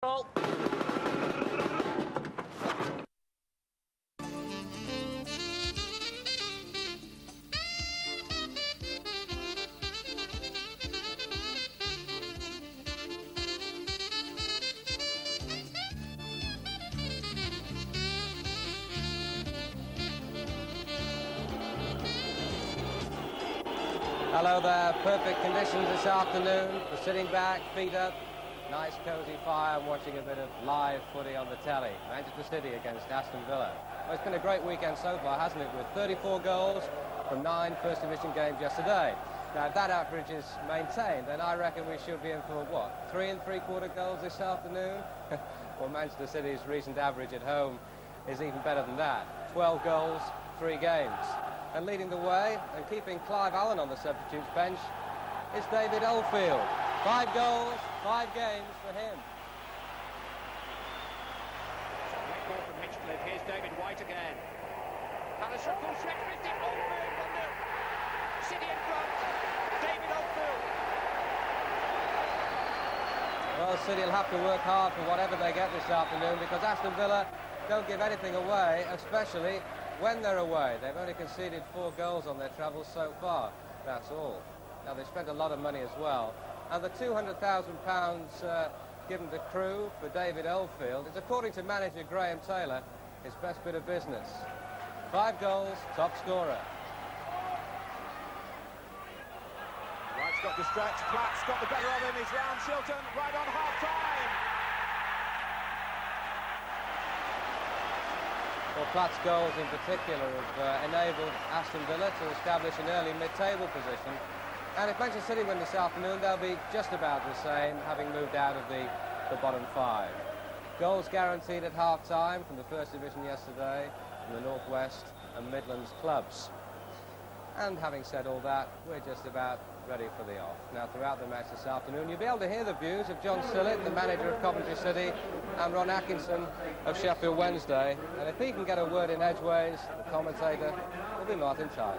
Hello there, perfect conditions this afternoon for sitting back, feet up, nice cosy fire and watching a bit of live footy on the telly. Manchester City against Aston Villa. Well, it's been a great weekend so far, hasn't it, with 34 goals from 9 First Division games yesterday. Now, if that average is maintained, then I reckon we should be in for, what, 3 3/4 goals this afternoon? Well, Manchester City's recent average at home is even better than that. 12 goals, 3 games. And leading the way and keeping Clive Allen on the substitutes bench is David Oldfield. 5 goals, 5 games for him. Great ball from Hinchcliffe. Here's David White again. Allison full stretch with it. Oldfield wonder. City in front. David Oldfield. Well, City will have to work hard for whatever they get this afternoon, because Aston Villa don't give anything away, especially when they're away. They've only conceded 4 goals on their travels so far. That's all. Now, they spent a lot of money as well. And the £200,000 given to Crewe for David Oldfield is, according to manager Graham Taylor, his best bit of business. 5 goals, top scorer. Wright's got the stretch. Platt's got the better of him. He's round Shilton right on half-time. Well, Platt's goals in particular have enabled Aston Villa to establish an early mid-table position. And if Manchester City win this afternoon, they'll be just about the same, having moved out of the bottom 5. Goals guaranteed at half-time from the First Division yesterday, from the North West and Midlands clubs. And having said all that, we're just about ready for the off. Now, throughout the match this afternoon, you'll be able to hear the views of John Sillett, the manager of Coventry City, and Ron Atkinson of Sheffield Wednesday. And if he can get a word in edgeways, the commentator will be Martin Tyler.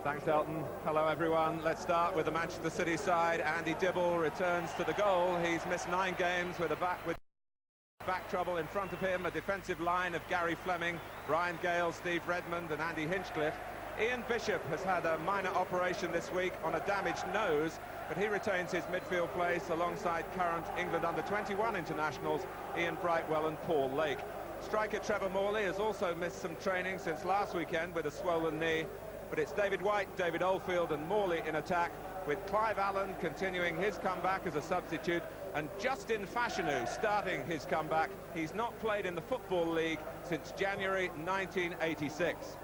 Thanks, Elton. Hello, everyone. Let's start with the Manchester City side. Andy Dibble returns to the goal. He's missed 9 games with back trouble in front of him. A defensive line of Gary Fleming, Brian Gale, Steve Redmond and Andy Hinchcliffe. Ian Bishop has had a minor operation this week on a damaged nose, but he retains his midfield place alongside current England under-21 internationals Ian Brightwell and Paul Lake. Striker Trevor Morley has also missed some training since last weekend with a swollen knee, but it's David White, David Oldfield and Morley in attack, with Clive Allen continuing his comeback as a substitute and Justin Fashanu starting his comeback. He's not played in the Football League since January 1986.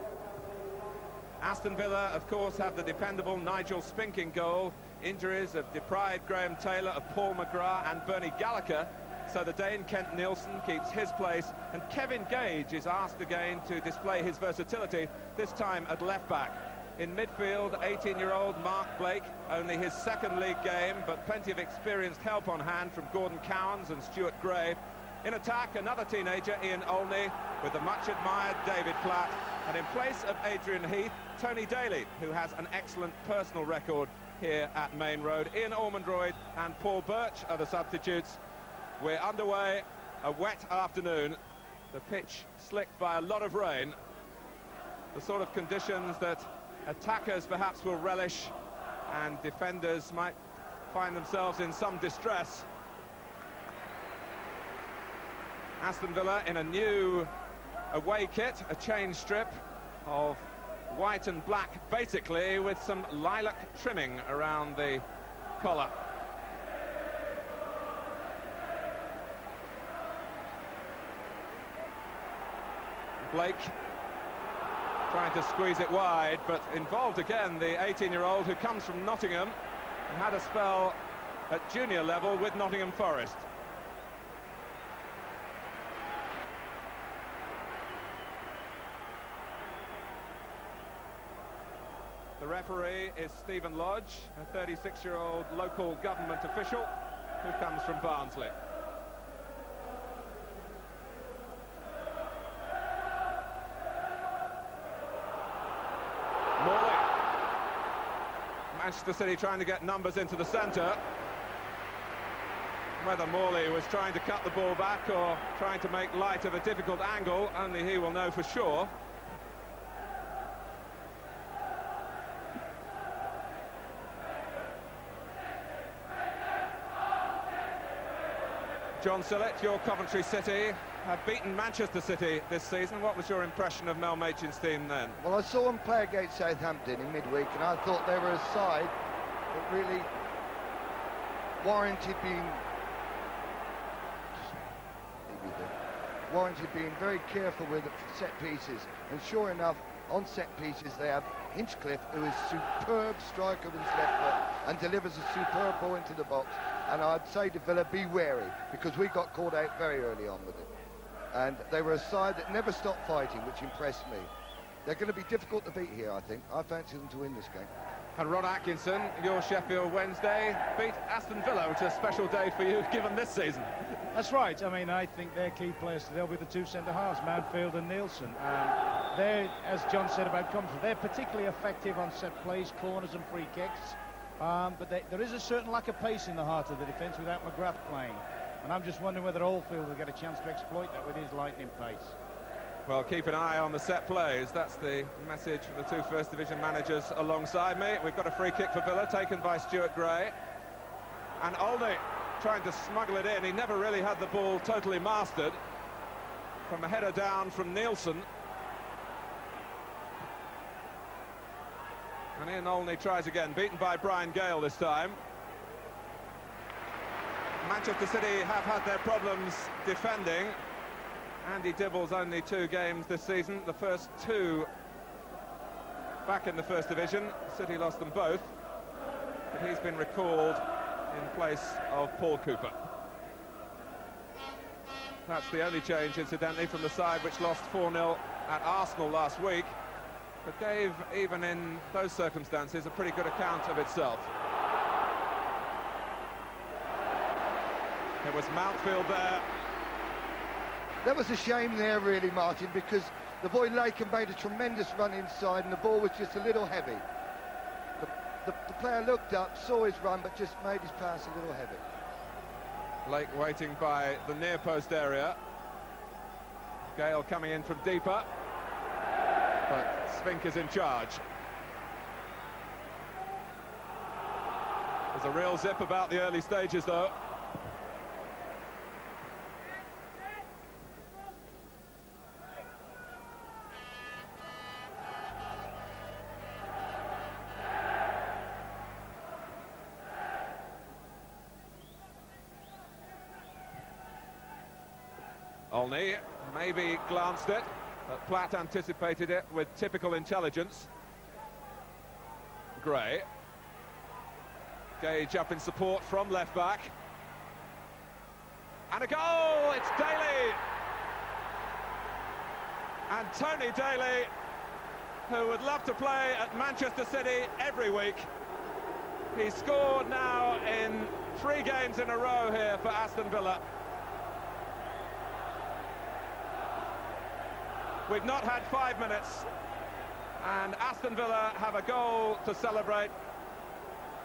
Aston Villa, of course, have the dependable Nigel Spink in goal. Injuries have deprived Graham Taylor of Paul McGrath and Bernie Gallagher, so the Dane Kent Nielsen keeps his place, and Kevin Gage is asked again to display his versatility, this time at left-back. In midfield, 18-year-old Mark Blake, only his 2nd league game, but plenty of experienced help on hand from Gordon Cowans and Stuart Gray. In attack, another teenager, Ian Olney, with the much-admired David Platt, and in place of Adrian Heath, Tony Daly, who has an excellent personal record here at Main Road. Ian Ormondroyd and Paul Birch are the substitutes. We're underway, a wet afternoon, the pitch slicked by a lot of rain, the sort of conditions that attackers perhaps will relish and defenders might find themselves in some distress. Aston Villa in a new away kit, a change strip of white and black, basically, with some lilac trimming around the collar. Blake trying to squeeze it wide, but involved again the 18-year-old who comes from Nottingham and had a spell at junior level with Nottingham Forest. The referee is Stephen Lodge, a 36-year-old local government official who comes from Barnsley. Morley. Manchester City trying to get numbers into the centre. Whether Morley was trying to cut the ball back or trying to make light of a difficult angle, only he will know for sure. John Sillett, your Coventry City have beaten Manchester City this season. What was your impression of Mel Machin's team then? Well, I saw them play against Southampton in midweek, and I thought they were a side that really warranted being very careful with set pieces. And sure enough, on set pieces they have Hinchcliffe, who is superb striker with his left foot and delivers a superb ball into the box. And I'd say to Villa, be wary, because we got caught out very early on with it. And they were a side that never stopped fighting, which impressed me. They're going to be difficult to beat here, I think. I fancy them to win this game. And Ron Atkinson, your Sheffield Wednesday beat Aston Villa, which is a special day for you given this season. That's right. I mean, I think their key players, they'll be the two centre-halves, Manfield and Nielsen. They're, as John said about Coventry, they're particularly effective on set plays, corners and free kicks. But there is a certain lack of pace in the heart of the defence without McGrath playing. And I'm just wondering whether Oldfield will get a chance to exploit that with his lightning pace. Well, keep an eye on the set plays. That's the message from the two First Division managers alongside me. We've got a free kick for Villa, taken by Stuart Gray. And Olney trying to smuggle it in. He never really had the ball totally mastered. From a header down from Nielsen. And Ian Olney tries again, beaten by Brian Gale this time. Manchester City have had their problems defending. Andy Dibble's only 2 games this season, the first 2 back in the First Division. City lost them both, but he's been recalled in place of Paul Cooper. That's the only change, incidentally, from the side which lost 4-0 at Arsenal last week, but gave, even in those circumstances, a pretty good account of itself. It was Mountfield there. That was a shame there, really, Martin, because the boy Lakin made a tremendous run inside and the ball was just a little heavy. The player looked up, saw his run, but just made his pass a little heavy. Lake waiting by the near post area. Gale coming in from deeper, but Spink is in charge. There's a real zip about the early stages, though. Olney maybe glanced it, but Platt anticipated it with typical intelligence. Gray. Gage up in support from left back. And a goal! It's Daly! And Tony Daly, who would love to play at Manchester City every week. He's scored now in 3 games in a row here for Aston Villa. We've not had 5 minutes, and Aston Villa have a goal to celebrate.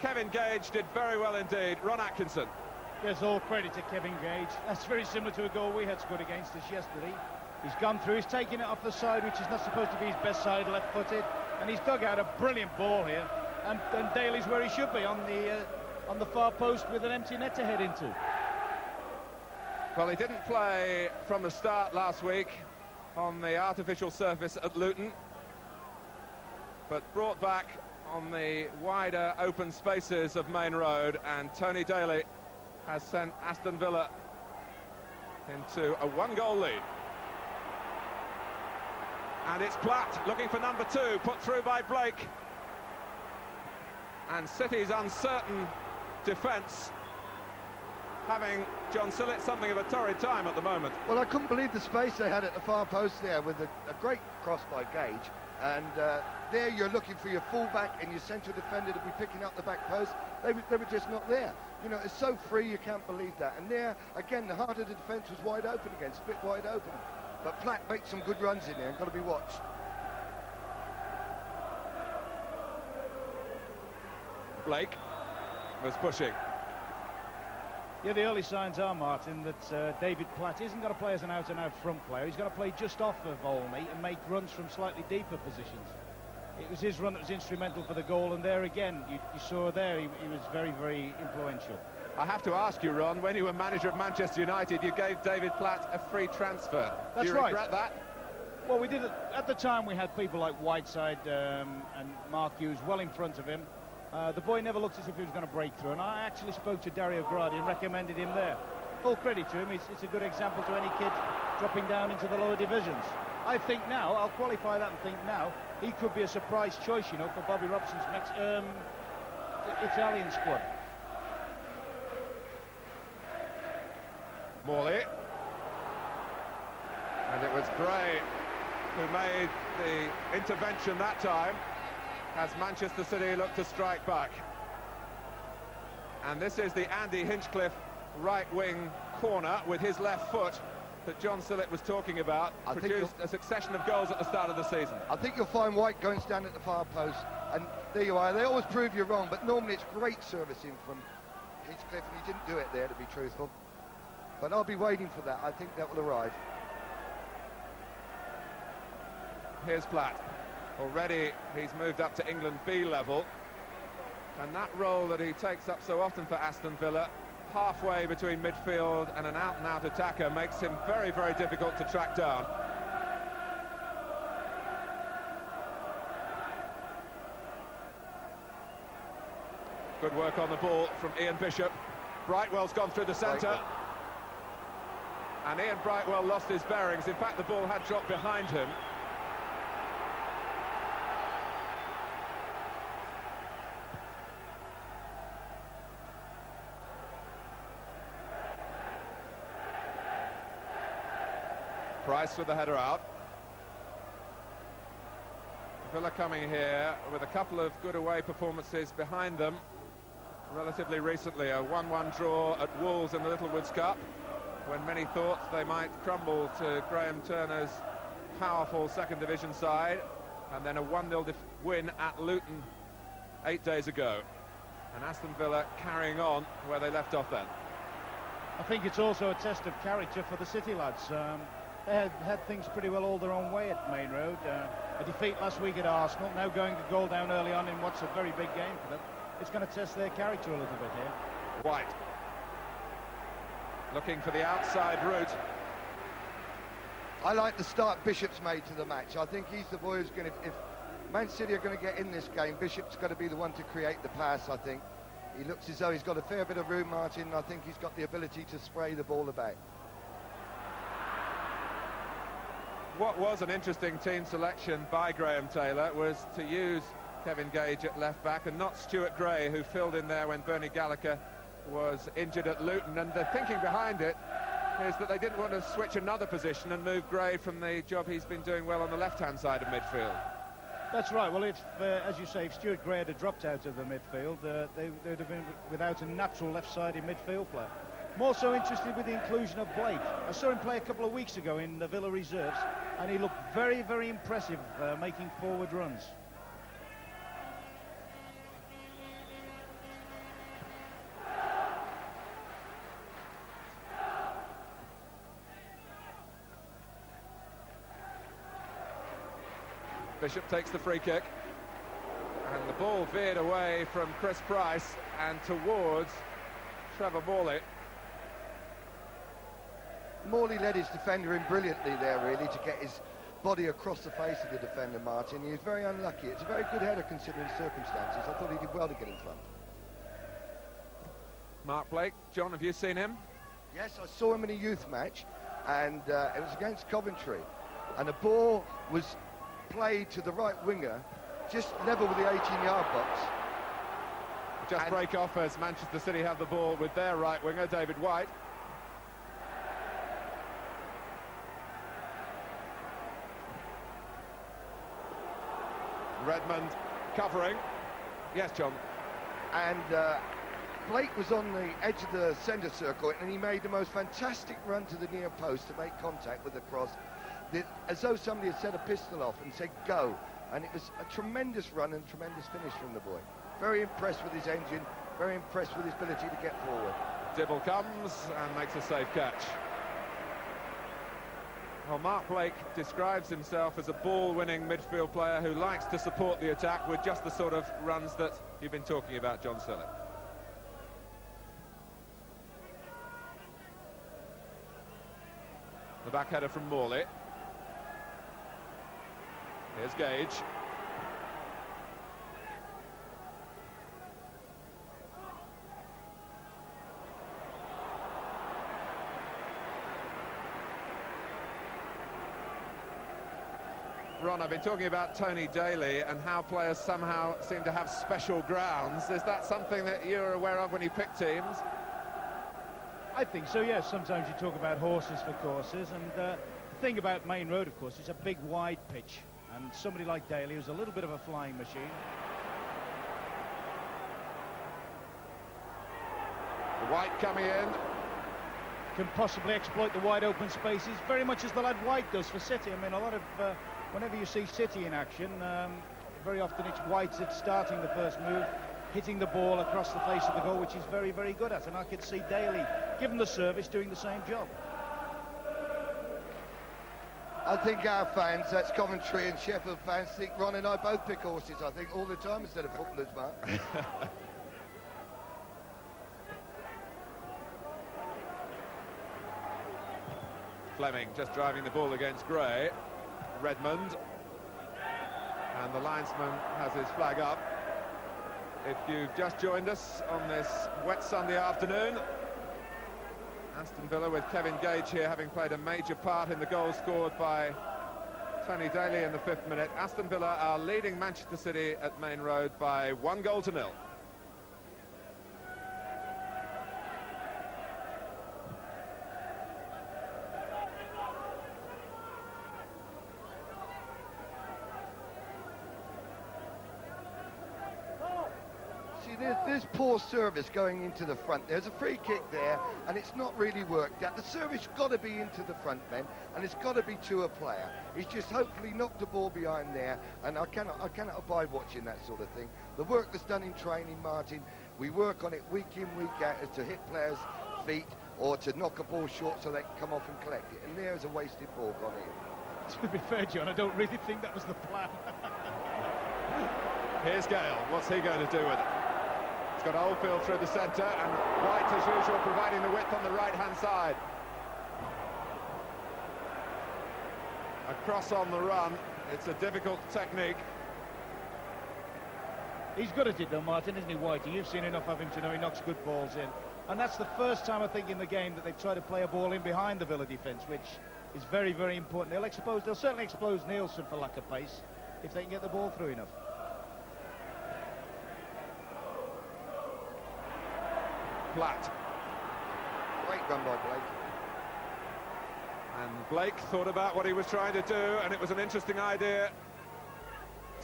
Kevin Gage did very well indeed. Ron Atkinson. Yes, all credit to Kevin Gage. That's very similar to a goal we had scored against us yesterday. He's gone through, he's taken it off the side, which is not supposed to be his best side, left-footed, and he's dug out a brilliant ball here. And Daly's where he should be, on the far post with an empty net to head into. Well, he didn't play from the start last week on the artificial surface at Luton, but brought back on the wider open spaces of Main Road, and Tony Daly has sent Aston Villa into a 1-goal lead. And it's Platt looking for number 2, put through by Blake. And City's uncertain defence having John Sillett something of a torrid time at the moment. Well, I couldn't believe the space they had at the far post there with a great cross by Gage. And there you're looking for your full-back and your central defender to be picking up the back post. They were just not there. You know, it's so free, you can't believe that. And there, again, the heart of the defence was wide open again, split wide open. But Platt makes some good runs in there and got to be watched. Blake was pushing. Yeah, the early signs are, Martin, that David Platt isn't going to play as an out-and-out front player. He's going to play just off of Olney and make runs from slightly deeper positions. It was his run that was instrumental for the goal, and there again, you saw there, he was very, very influential. I have to ask you, Ron, when you were manager of Manchester United, you gave David Platt a free transfer. That's Do you regret that? Well, we did it. At the time, we had people like Whiteside and Mark Hughes well in front of him. The boy never looked as if he was going to break through, and I actually spoke to Dario Gradi and recommended him there. Full credit to him. It's a good example to any kid dropping down into the lower divisions. I think now, I'll qualify that and think now, he could be a surprise choice, you know, for Bobby Robson's next Italian squad. Morley. And it was Gray who made the intervention that time as Manchester City looked to strike back. And this is the Andy Hinchcliffe right wing corner with his left foot that John Sillett was talking about. Produced a succession of goals at the start of the season. I think you'll find White going to stand at the far post, and there you are. They always prove you wrong, but normally it's great servicing from Hinchcliffe, and he didn't do it there, to be truthful. But I'll be waiting for that. I think that will arrive. Here's Platt. Already he's moved up to England B level, and that role that he takes up so often for Aston Villa, halfway between midfield and an out-and-out attacker, makes him very, very difficult to track down. Good work on the ball from Ian Bishop. Brightwell's gone through the centre, and Ian Brightwell lost his bearings. In fact, the ball had dropped behind him. Price with the header out. Villa coming here with a couple of good away performances behind them relatively recently. A 1-1 draw at Wolves in the Littlewoods Cup, when many thought they might crumble to Graham Turner's powerful second division side, and then a 1-0 win at Luton 8 days ago. And Aston Villa carrying on where they left off then. I think it's also a test of character for the City lads. They had things pretty well all their own way at Main Road. A defeat last week at Arsenal, now going a goal down early on in what's a very big game for them. It's going to test their character a little bit here. White looking for the outside route. I like the start Bishop's made to the match. I think he's the boy who's going to, if Man City are going to get in this game, Bishop's got to be the one to create the pass, I think. He looks as though he's got a fair bit of room, Martin, and I think he's got the ability to spray the ball about. What was an interesting team selection by Graham Taylor was to use Kevin Gage at left back and not Stuart Gray, who filled in there when Bernie Gallagher was injured at Luton. And the thinking behind it is that they didn't want to switch another position and move Gray from the job he's been doing well on the left-hand side of midfield. That's right. Well, if, as you say, if Stuart Gray had dropped out of the midfield, they would have been without a natural left-sided midfield player. I'm also interested with the inclusion of Blake. I saw him play a couple of weeks ago in the Villa reserves, and he looked very, very impressive, making forward runs. Bishop takes the free kick, and the ball veered away from Chris Price and towards Trevor Morley. Morley led his defender in brilliantly there, really, to get his body across the face of the defender, Martin. He was very unlucky. It's a very good header considering circumstances. I thought he did well to get in front. Mark Blake. John, have you seen him? Yes, I saw him in a youth match, and it was against Coventry, and the ball was played to the right winger, just level with the 18-yard box. Just break off as Manchester City have the ball with their right winger, David White. Redmond covering. Yes, John. And Blake was on the edge of the centre circle, and he made the most fantastic run to the near post to make contact with the cross, as though somebody had set a pistol off and said go. And it was a tremendous run and tremendous finish from the boy. Very impressed with his engine, very impressed with his ability to get forward. Dibble comes and makes a safe catch. Well, Mark Blake describes himself as a ball-winning midfield player who likes to support the attack with just the sort of runs that you've been talking about, John Sillett. The back header from Morley. Here's Gage. Ron, I've been talking about Tony Daly and how players somehow seem to have special grounds. Is that something that you're aware of when you pick teams? I think so, yes. Sometimes you talk about horses for courses, and the thing about Main Road, of course, is a big wide pitch, and somebody like Daly, who's a little bit of a flying machine. White coming in. Can possibly exploit the wide open spaces, very much as the lad White does for City. I mean, a lot of, whenever you see City in action, very often it's White that's starting the first move, hitting the ball across the face of the goal, which he's very, very good at. And I could see Daly, given the service, doing the same job. I think our fans, that's Coventry and Sheffield fans, think Ron and I both pick horses, I think, all the time instead of footballers, Mark. Fleming just driving the ball against Gray. Redmond. And the linesman has his flag up. If you've just joined us on this wet Sunday afternoon, Aston Villa with Kevin Gage here, having played a major part in the goal scored by Tony Daly in the 5th minute. Aston Villa are leading Manchester City at Main Road by 1-0. There's poor service going into the front. There's a free kick there, and it's not really worked out. The service got to be into the front men, and it's got to be to a player. He's just hopefully knocked the ball behind there, and I cannot abide watching that sort of thing. The work that's done in training, Martin, we work on it week in, week out, as to hit players' feet or to knock a ball short so they can come off and collect it. And there's a wasted ball gone in. To be fair, John, I don't really think that was the plan. Here's Gale. What's he going to do with it? He's got Oldfield through the centre, and White, as usual, providing the width on the right-hand side. Across on the run. It's a difficult technique. He's good at it, though, Martin, isn't he, Whitey? You've seen enough of him to know he knocks good balls in. And that's the first time, I think, in the game that they've tried to play a ball in behind the Villa defence, which is very, very important. They'll certainly expose Nielsen for lack of pace if they can get the ball through enough. Platt. Great run by Blake. And Blake thought about what he was trying to do, and it was an interesting idea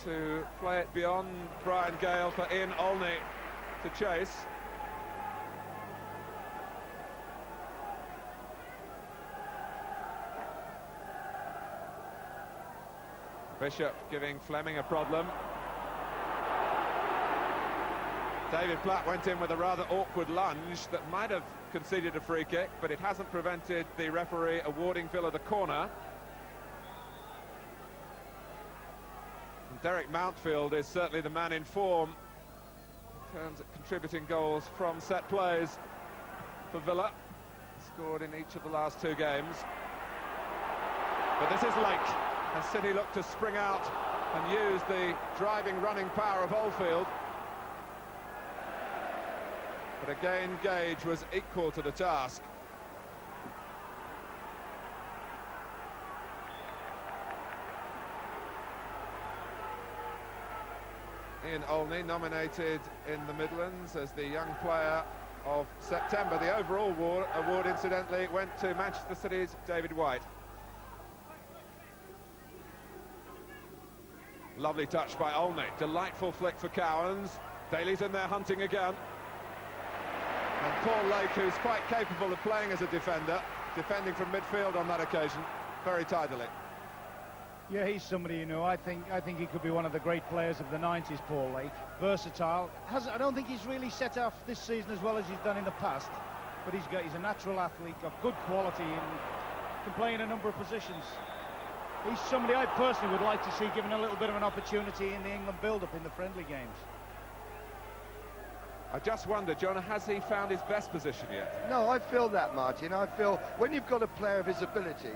to play it beyond Brian Gale for Ian Olney to chase. Bishop giving Fleming a problem. David Platt went in with a rather awkward lunge that might have conceded a free kick, but it hasn't prevented the referee awarding Villa the corner. And Derek Mountfield is certainly the man in form in terms of contributing goals from set plays for Villa. Scored in each of the last 2 games. But this is Lake, and City look to spring out and use the driving, running power of Oldfield. But again, Gage was equal to the task. Ian Olney nominated in the Midlands as the young player of September. The overall award, incidentally, went to Manchester City's David White. Lovely touch by Olney. Delightful flick for Cowans. Daly's in there hunting again. And Paul Lake, who's quite capable of playing as a defender, defending from midfield on that occasion, very tidily. Yeah, he's somebody, you know, I think he could be one of the great players of the 90s, Paul Lake. Versatile. I don't think he's really set off this season as well as he's done in the past. but he's a natural athlete, got good quality, and can play in a number of positions. He's somebody I personally would like to see given a little bit of an opportunity in the England build-up in the friendly games. I just wonder, John, has he found his best position yet? No, I feel that, Martin. I feel when you've got a player of his ability,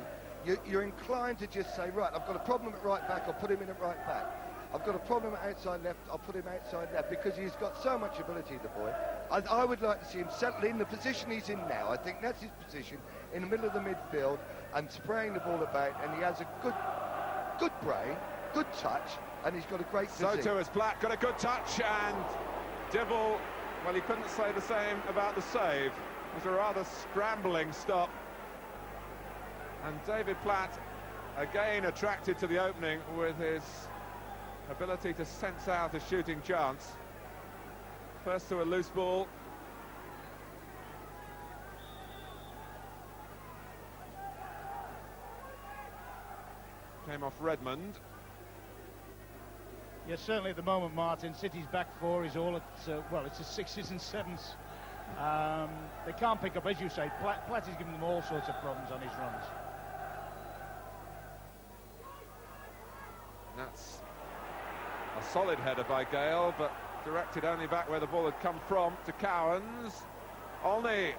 you're inclined to just say, right, I've got a problem at right back, I'll put him in at right back. I've got a problem at outside left, I'll put him outside left, because he's got so much ability, the boy. I would like to see him settle in the position he's in now. I think that's his position, in the middle of the midfield, and spraying the ball about, and he has a good brain, good touch, and he's got a great physique. So too has Platt, got a good touch, and Dibble, well, he couldn't say the same about the save. It was a rather scrambling stop. And David Platt, again attracted to the opening with his ability to sense out a shooting chance. First to a loose ball. Came off Redmond. Yes, certainly at the moment, Martin, City's back four is all at, well, it's the sixes and sevens. They can't pick up, as you say, Platt is giving them all sorts of problems on his runs. That's a solid header by Gale, but directed only back where the ball had come from to Cowans. Olney.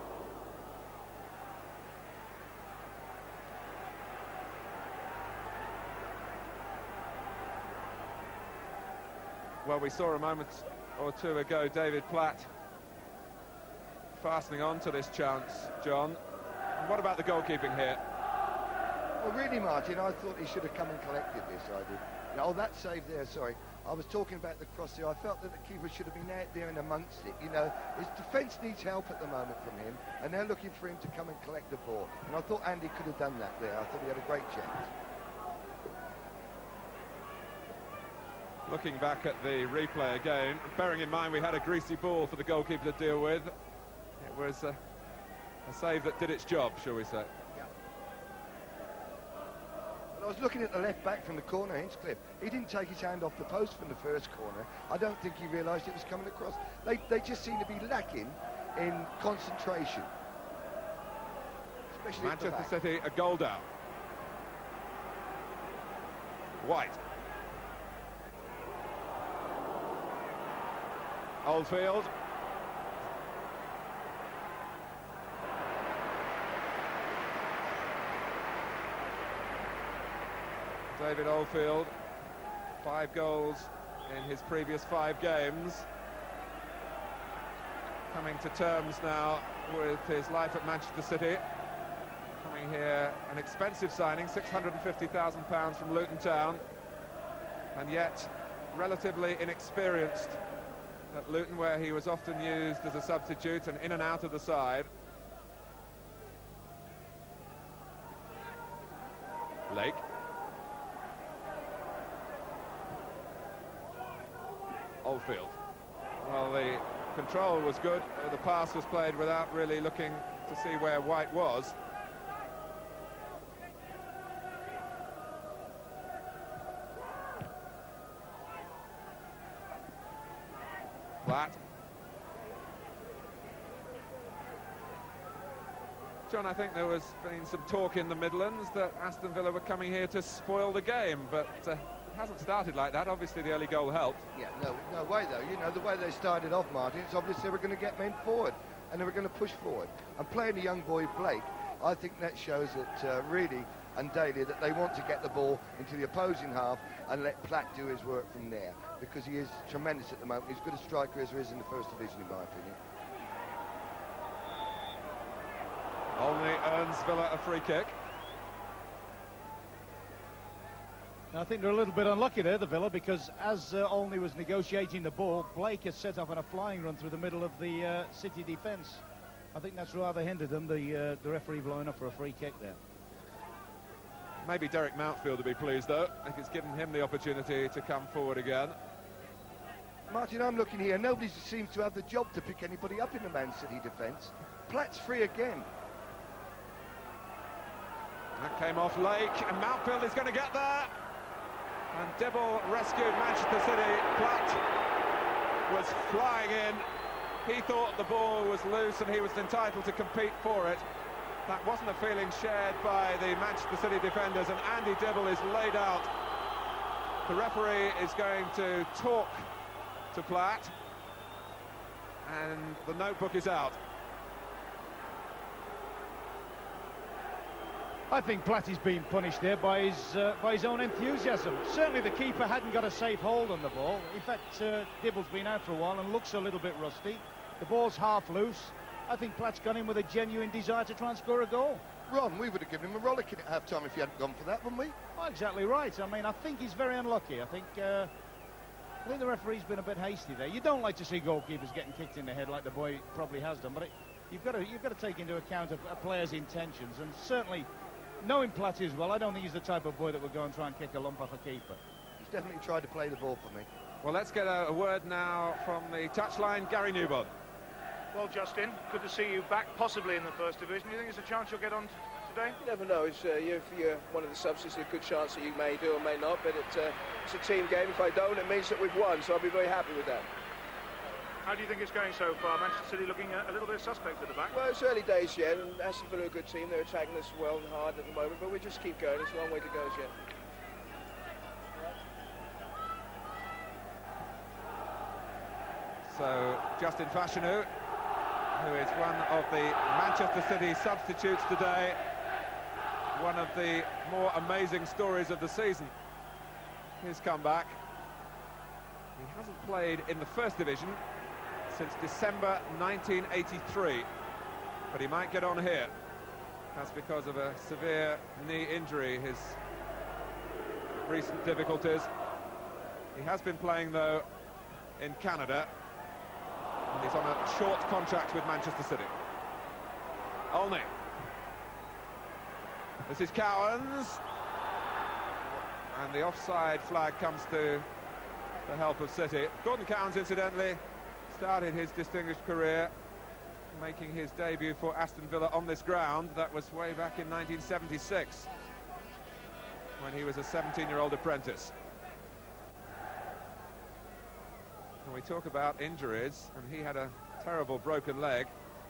Well, we saw a moment or two ago David Platt fastening on to this chance, John. And what about the goalkeeping here? Well, really, Martin, I thought he should have come and collected this, I did. Oh, that save there, sorry. I was talking about the cross there. I felt that the keeper should have been out there and amongst it. You know, his defence needs help at the moment from him, and they're looking for him to come and collect the ball. And I thought Andy could have done that there. I thought he had a great chance. Looking back at the replay again, bearing in mind we had a greasy ball for the goalkeeper to deal with, it was a save that did its job, shall we say. I was looking at the left back from the corner, Hinchcliffe. He didn't take his hand off the post from the first corner. I don't think he realised it was coming across. They just seem to be lacking in concentration. Especially Manchester City, a goal down. White. Oldfield. David Oldfield, 5 goals in his previous 5 games. Coming to terms now with his life at Manchester City. Coming here, an expensive signing, £650,000 from Luton Town. And yet, relatively inexperienced at Luton, where he was often used as a substitute and in and out of the side. Lake. Oldfield. Well, the control was good. The pass was played without really looking to see where White was. Platt. John, I think there was been some talk in the Midlands that Aston Villa were coming here to spoil the game, but it hasn't started like that. Obviously the early goal helped. Yeah, no way though. You know, the way they started off, Martin, it's obvious they were going to get men forward and they were going to push forward. And playing the young boy Blake, I think that shows that really and daily that they want to get the ball into the opposing half and let Platt do his work from there, because he is tremendous at the moment. He's as good a striker as there is in the First Division, in my opinion. Olney earns Villa a free kick. I think they're a little bit unlucky there, the Villa, because as Olney was negotiating the ball, Blake has set off on a flying run through the middle of the City defence. I think that's rather hindered them, the referee blowing up for a free kick there. Maybe Derek Mountfield will be pleased, though, if it's given him the opportunity to come forward again. Martin, I'm looking here. Nobody seems to have the job to pick anybody up in the Man City defence. Platt's free again. That came off Lake, and Mountfield is going to get there. And Dibble rescued Manchester City. Platt was flying in, He thought the ball was loose and he was entitled to compete for it. That wasn't a feeling shared by the Manchester City defenders, and Andy Dibble is laid out. The referee is going to talk to Platt, and the notebook is out. I think Platty's been punished there by his own enthusiasm. Certainly the keeper hadn't got a safe hold on the ball. In fact, Dibble's been out for a while and looks a little bit rusty. The ball's half loose. I think Platt's gone in with a genuine desire to try and score a goal. Ron, we would have given him a rollicking at half-time if he hadn't gone for that, wouldn't we? Oh, exactly right. I mean, I think he's very unlucky. I think the referee's been a bit hasty there. You don't like to see goalkeepers getting kicked in the head like the boy probably has done, but you've got to take into account a player's intentions, and certainly, knowing Platty as well, I don't think he's the type of boy that would go and try and kick a lump off a keeper. He's definitely tried to play the ball for me. Well, let's get a word now from the touchline, Gary Newbon. Well, Justin, good to see you back, possibly in the First Division. Do you think there's a chance you'll get on today? You never know. If you're one of the subs, there's a good chance that you may do or may not, but it's a team game. If I don't, it means that we've won, so I'll be very happy with that. How do you think it's going so far? Manchester City looking a little bit suspect at the back. Well, it's early days yet, and Aston Villa are a good team. They're attacking us well and hard at the moment, but we'll just keep going. It's a long way to go as yet. So, Justin Fashanu, who is one of the Manchester City substitutes today, one of the more amazing stories of the season. His comeback. He hasn't played in the First Division since December 1983, but he might get on here. That's because of a severe knee injury, his recent difficulties. He has been playing, though, in Canada, and he's on a short contract with Manchester City. Olney. This is Cowans. And the offside flag comes to the help of City. Gordon Cowans, incidentally, started his distinguished career making his debut for Aston Villa on this ground. That was way back in 1976, when he was a 17-year-old apprentice. And we talk about injuries, and he had a terrible broken leg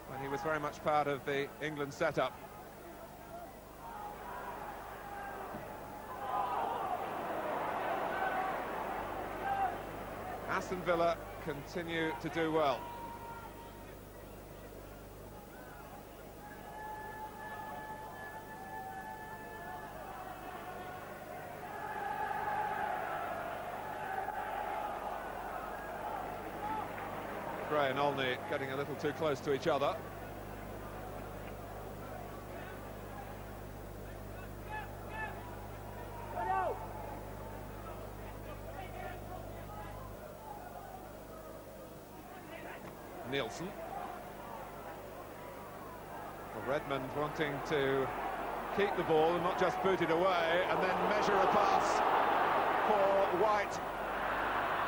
when he was very much part of the England setup. Aston Villa continue to do well. Gray and Olney getting a little too close to each other. Nielsen. Well, Redmond wanting to keep the ball and not just boot it away, and then measure a pass for White.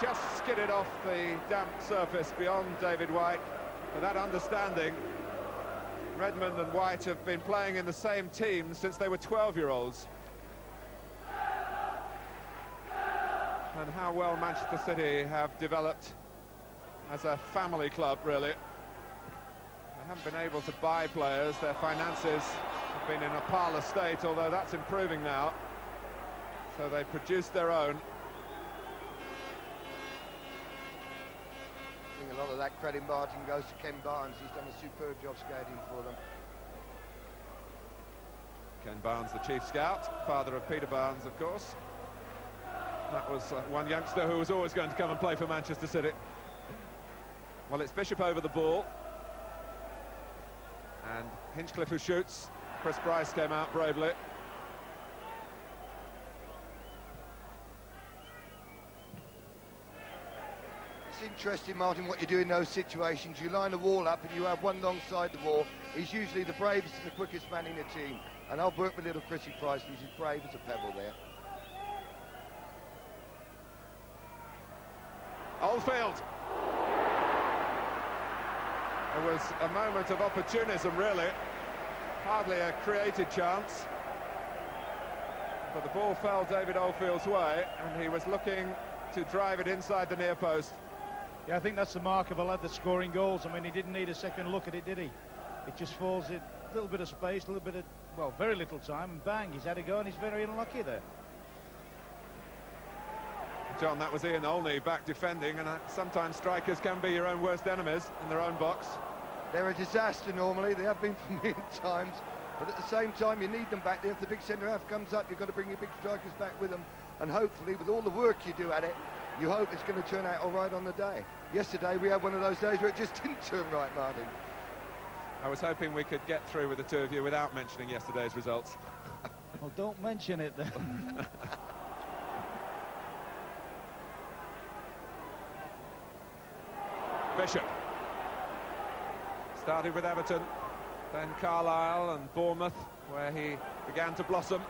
Just skidded off the damp surface beyond David White. For that understanding, Redmond and White have been playing in the same team since they were 12-year-olds. And how well Manchester City have developed as a family club, really. They haven't been able to buy players. Their finances have been in a parlour state, although that's improving now. So they produce their own. I think a lot of that credit, Martin, goes to Ken Barnes. He's done a superb job scouting for them. Ken Barnes, the chief scout, father of Peter Barnes, of course. That was one youngster who was always going to come and play for Manchester City. Well, it's Bishop over the ball. And Hinchcliffe who shoots. Chris Bryce came out bravely. It's interesting, Martin, what you do in those situations. You line the wall up and you have one long side of the wall. He's usually the bravest and the quickest man in the team. And I'll work with little Chrissy Price, who's as brave as a pebble there. Oldfield. There was a moment of opportunism, really. Hardly a created chance. But the ball fell David Oldfield's way, and he was looking to drive it inside the near post. Yeah, I think that's the mark of a lad that's scoring goals. I mean, he didn't need a second look at it, did he? It just falls in a little bit of space, a little bit of, well, very little time, and bang, he's had a go, and he's very unlucky there. John, that was Ian Olney back defending, and sometimes strikers can be your own worst enemies in their own box. They're a disaster normally, they have been for me at times, but at the same time you need them back there. If the big centre-half comes up, you've got to bring your big strikers back with them, and hopefully with all the work you do at it, you hope it's going to turn out all right on the day. Yesterday we had one of those days where it just didn't turn right, Martin. I was hoping we could get through with the two of you without mentioning yesterday's results. Well, don't mention it then. Bishop. Started with Everton, then Carlisle and Bournemouth, where he began to blossom.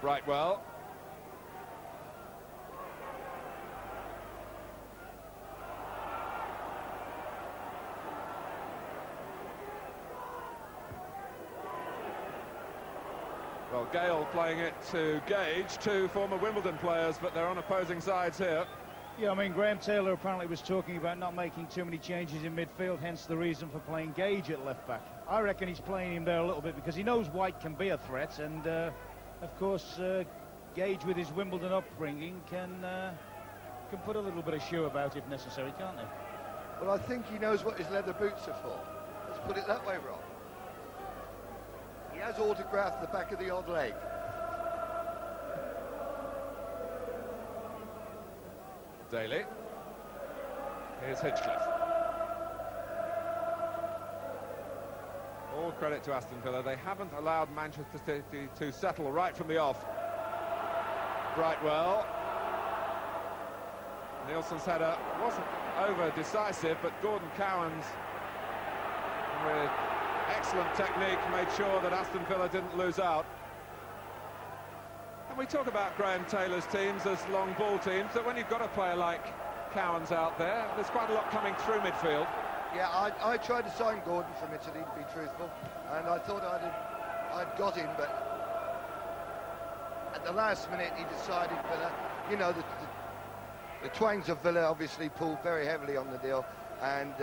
Brightwell. Well, Gale playing it to Gage, two former Wimbledon players, but they're on opposing sides here. Yeah, I mean, Graham Taylor apparently was talking about not making too many changes in midfield, hence the reason for playing Gage at left back. I reckon he's playing him there a little bit because he knows White can be a threat, and of course Gage, with his Wimbledon upbringing, can put a little bit of shoe about if necessary, can't he? Well, I think he knows what his leather boots are for. Let's put it that way, Rob. He has autographed the back of the odd leg. Daly. Here's Hinchcliffe. All credit to Aston Villa. They haven't allowed Manchester City to settle right from the off. Brightwell. Nielsen's header wasn't over decisive, but Gordon Cowans, with excellent technique, made sure that Aston Villa didn't lose out. And we talk about Graham Taylor's teams as long ball teams, that when you've got a player like Cowans out there, there's quite a lot coming through midfield. Yeah, I tried to sign Gordon from Italy, to be truthful, and I thought I'd got him, but at the last minute he decided Villa, you know, the Twangs of Villa obviously pulled very heavily on the deal, and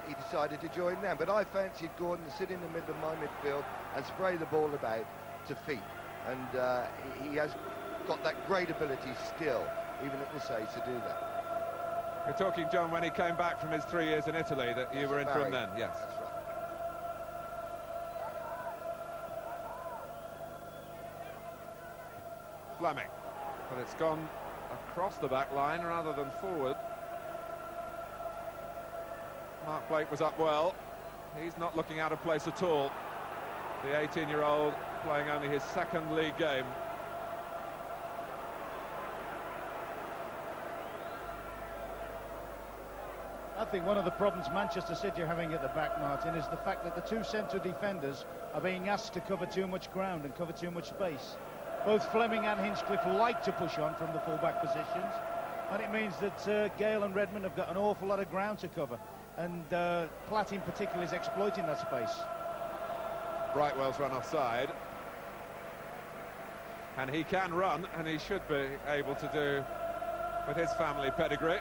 he decided to join them. But I fancied Gordon to sit in the middle of my midfield and spray the ball about to feet, and he has got that great ability still, even at this age, to do that. You're talking, John, when he came back from his 3 years in Italy, that you were in for him then, yes. That's right. Fleming, but it's gone across the back line rather than forward. Mark Blake was up well. He's not looking out of place at all. The 18-year-old playing only his second league game. I think one of the problems Manchester City are having at the back, Martin, is the fact that the two centre defenders are being asked to cover too much ground and cover too much space. Both Fleming and Hinchcliffe like to push on from the full-back positions, and it means that Gale and Redmond have got an awful lot of ground to cover, and Platt in particular is exploiting that space. Brightwell's run offside, and he can run, and he should be able to do with his family pedigree.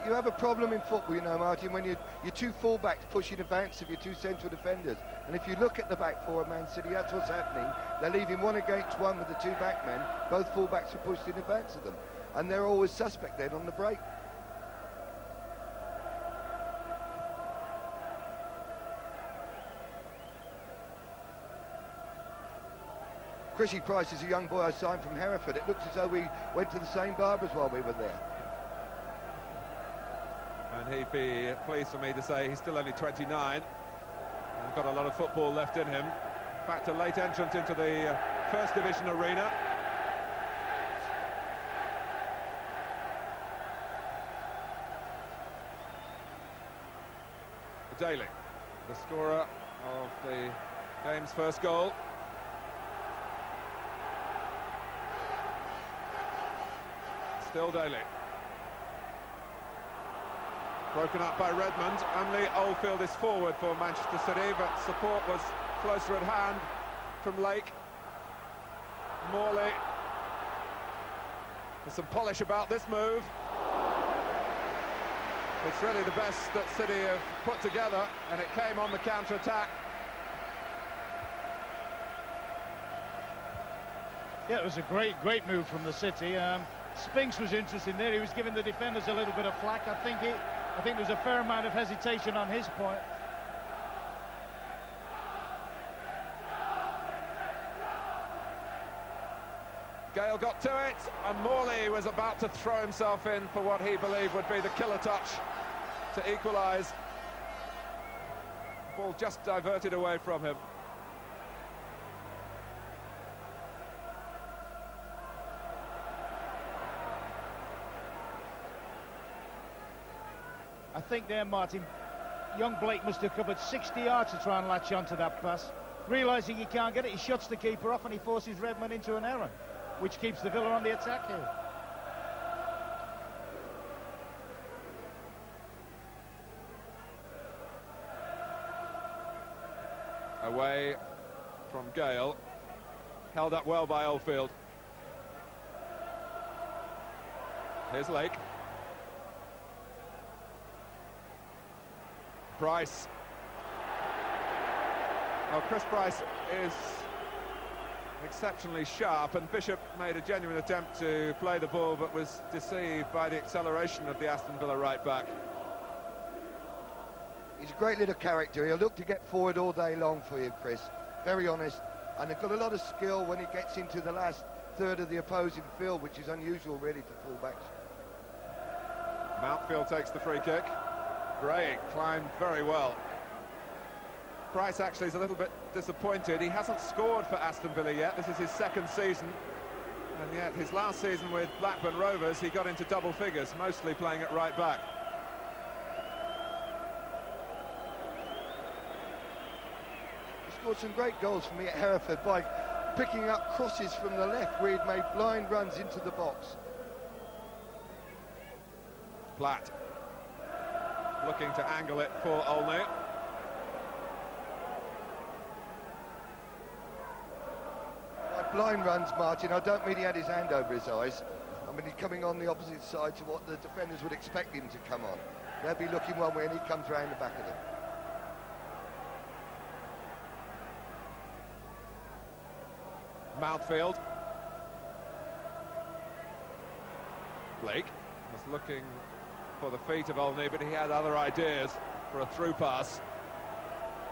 You have a problem in football, you know, Martin, when you're two full-backs pushing advance of your two central defenders. And if you look at the back four of Man City, that's what's happening. They're leaving one against one with the two backmen. Both full-backs are pushed in advance of them. And they're always suspect then on the break. Chrissy Price is a young boy I signed from Hereford. It looks as though we went to the same barbers while we were there. And he'd be pleased for me to say he's still only 29 and got a lot of football left in him. In fact, a late entrant into the First Division arena. Daly, the scorer of the game's first goal. Still Daly. Broken up by Redmond. Only Oldfield is forward for Manchester City, but support was closer at hand from Lake. Morley. There's some polish about this move. It's really the best that City have put together, and it came on the counter-attack. Yeah, it was a great move from the City. Spinks was interesting there. He was giving the defenders a little bit of flack. I think there's a fair amount of hesitation on his point. Gale got to it, and Morley was about to throw himself in for what he believed would be the killer touch to equalise. Ball just diverted away from him. I think there, Martin, young Blake must have covered 60 yards to try and latch onto that pass. Realising he can't get it, he shuts the keeper off and he forces Redmond into an error, which keeps the Villa on the attack here. Away from Gale, held up well by Oldfield. Here's Lake. Price. Well, Chris Price is exceptionally sharp, and Bishop made a genuine attempt to play the ball but was deceived by the acceleration of the Aston Villa right back. He's a great little character. He'll look to get forward all day long for you, Chris. Very honest. And they've got a lot of skill when he gets into the last third of the opposing field, which is unusual, really, for fullbacks. Mountfield takes the free kick. Gray climbed very well. Price actually is a little bit disappointed. He hasn't scored for Aston Villa yet. This is his second season. And yet his last season with Blackburn Rovers, he got into double figures, mostly playing at right back. He scored some great goals for me at Hereford by picking up crosses from the left where he'd made blind runs into the box. Platt looking to angle it for Olney. By blind runs, Martin, I don't mean he had his hand over his eyes. I mean he's coming on the opposite side to what the defenders would expect him to come on. They'll be looking one way and he comes round the back of them. Mountfield. Blake was looking for the feet of Olney, but he had other ideas for a through pass.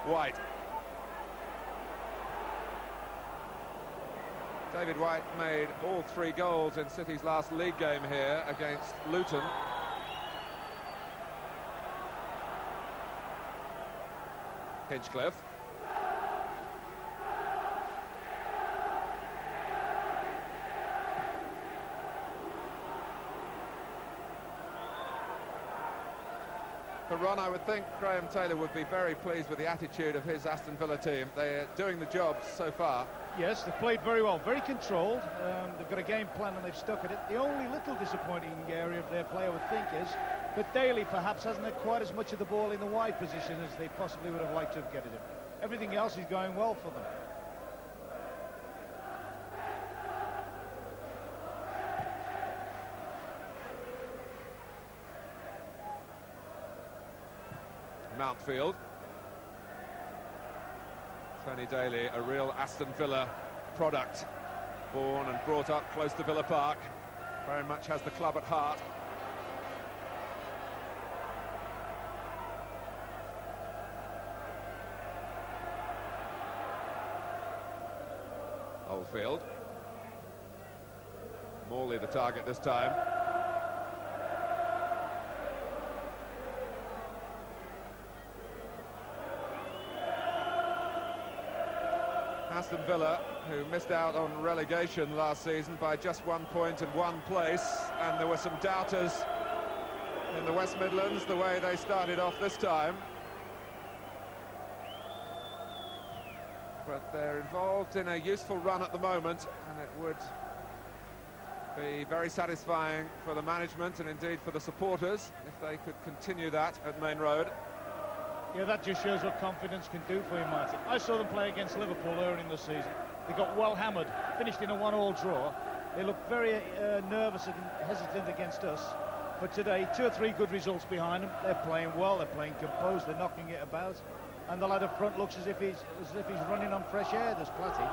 White. David White made all 3 goals in City's last league game here against Luton. Hinchcliffe. For Ron, I would think Graham Taylor would be very pleased with the attitude of his Aston Villa team. They're doing the job so far. Yes, they've played very well, very controlled. They've got a game plan and they've stuck at it. The only little disappointing area of their play, I would think, is that Daly perhaps hasn't had quite as much of the ball in the wide position as they possibly would have liked to have get at him. Everything else is going well for them. Mountfield. Tony Daly, a real Aston Villa product, born and brought up close to Villa Park, very much has the club at heart. Oldfield. Morley the target this time. Aston Villa, who missed out on relegation last season by just 1 point and 1 place, and there were some doubters in the West Midlands the way they started off this time. But they're involved in a useful run at the moment, and it would be very satisfying for the management and indeed for the supporters if they could continue that at Main Road. Yeah, that just shows what confidence can do for you, Martin. I saw them play against Liverpool earlier in the season. They got well hammered, finished in a 1-1 draw, They look very nervous and hesitant against us. But today, 2 or 3 good results behind them. They're playing well, they're playing composed, they're knocking it about. And the lad up front looks as if he's running on fresh air, this Platty.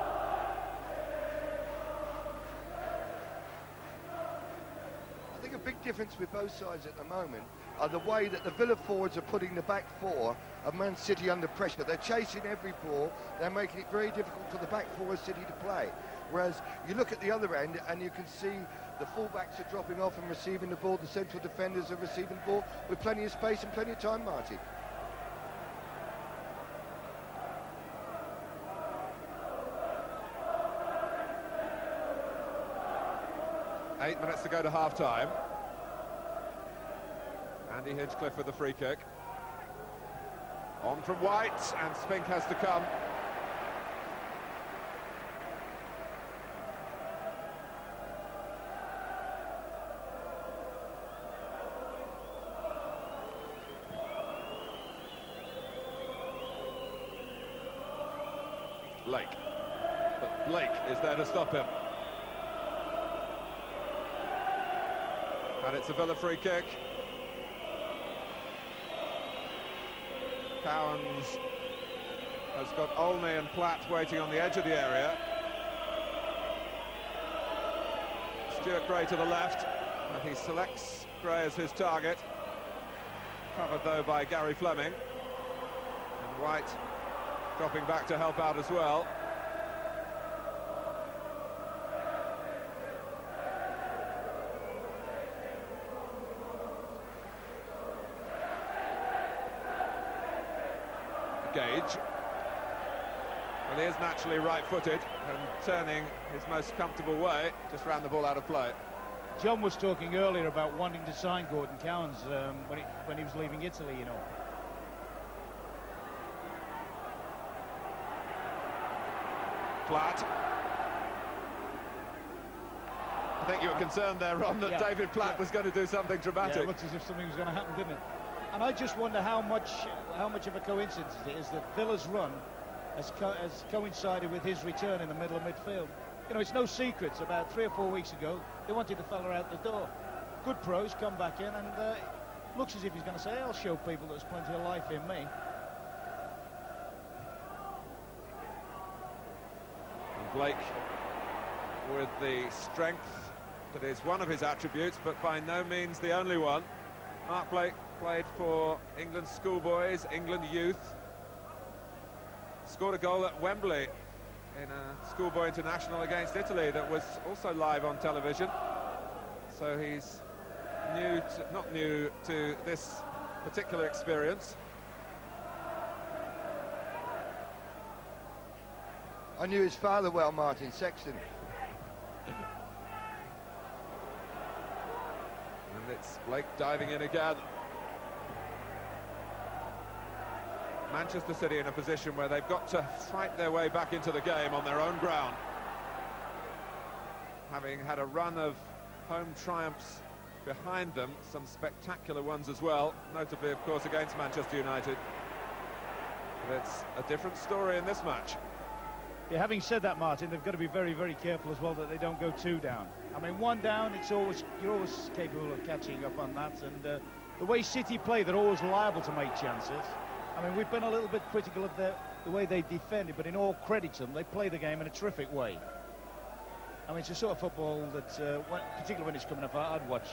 I think a big difference with both sides at the moment are the way that the Villa forwards are putting the back four of Man City under pressure. They're chasing every ball, they're making it very difficult for the back four of City to play. Whereas you look at the other end and you can see the fullbacks are dropping off and receiving the ball, the central defenders are receiving the ball with plenty of space and plenty of time, Marty. Eight minutes to go to half-time. Andy Hinchcliffe with the free kick. On from White, and Spink has to come. Blake. But Blake is there to stop him. And it's a Villa free kick. Cowans has got Olney and Platt waiting on the edge of the area. Stuart Gray to the left, and he selects Gray as his target. Covered though by Gary Fleming. And White dropping back to help out as well. Gage. Well, he is naturally right-footed and turning his most comfortable way, just ran the ball out of play. John was talking earlier about wanting to sign Gordon Cowans when he was leaving Italy, you know. Platt. I think you were concerned there, Ron, that David Platt was going to do something dramatic. Yeah, it looks as if something was going to happen, didn't it? And I just wonder how much of a coincidence it is that Villa's run has coincided with his return in the middle of midfield. You know, it's no secrets. About 3 or 4 weeks ago, they wanted the fella out the door. Good pros come back in, and looks as if he's going to say, "I'll show people there's plenty of life in me." And Blake, with the strength that is one of his attributes, but by no means the only one. Mark Blake played for England schoolboys, England youth. Scored a goal at Wembley in a schoolboy international against Italy that was also live on television. So he's not new to this particular experience. I knew his father well, Martin Sexton. And it's Blake diving in again. Manchester City in a position where they've got to fight their way back into the game on their own ground. Having had a run of home triumphs behind them, some spectacular ones as well, notably, of course, against Manchester United. But it's a different story in this match. Yeah, having said that, Martin, they've got to be very, very careful as well that they don't go 2 down. I mean, 1 down, you're always capable of catching up on that. And the way City play, they're always liable to make chances. I mean, we've been a little bit critical of the way they defended, but in all credit to them, they play the game in a terrific way. I mean, it's a sort of football that, particularly when it's coming up, I'd watch.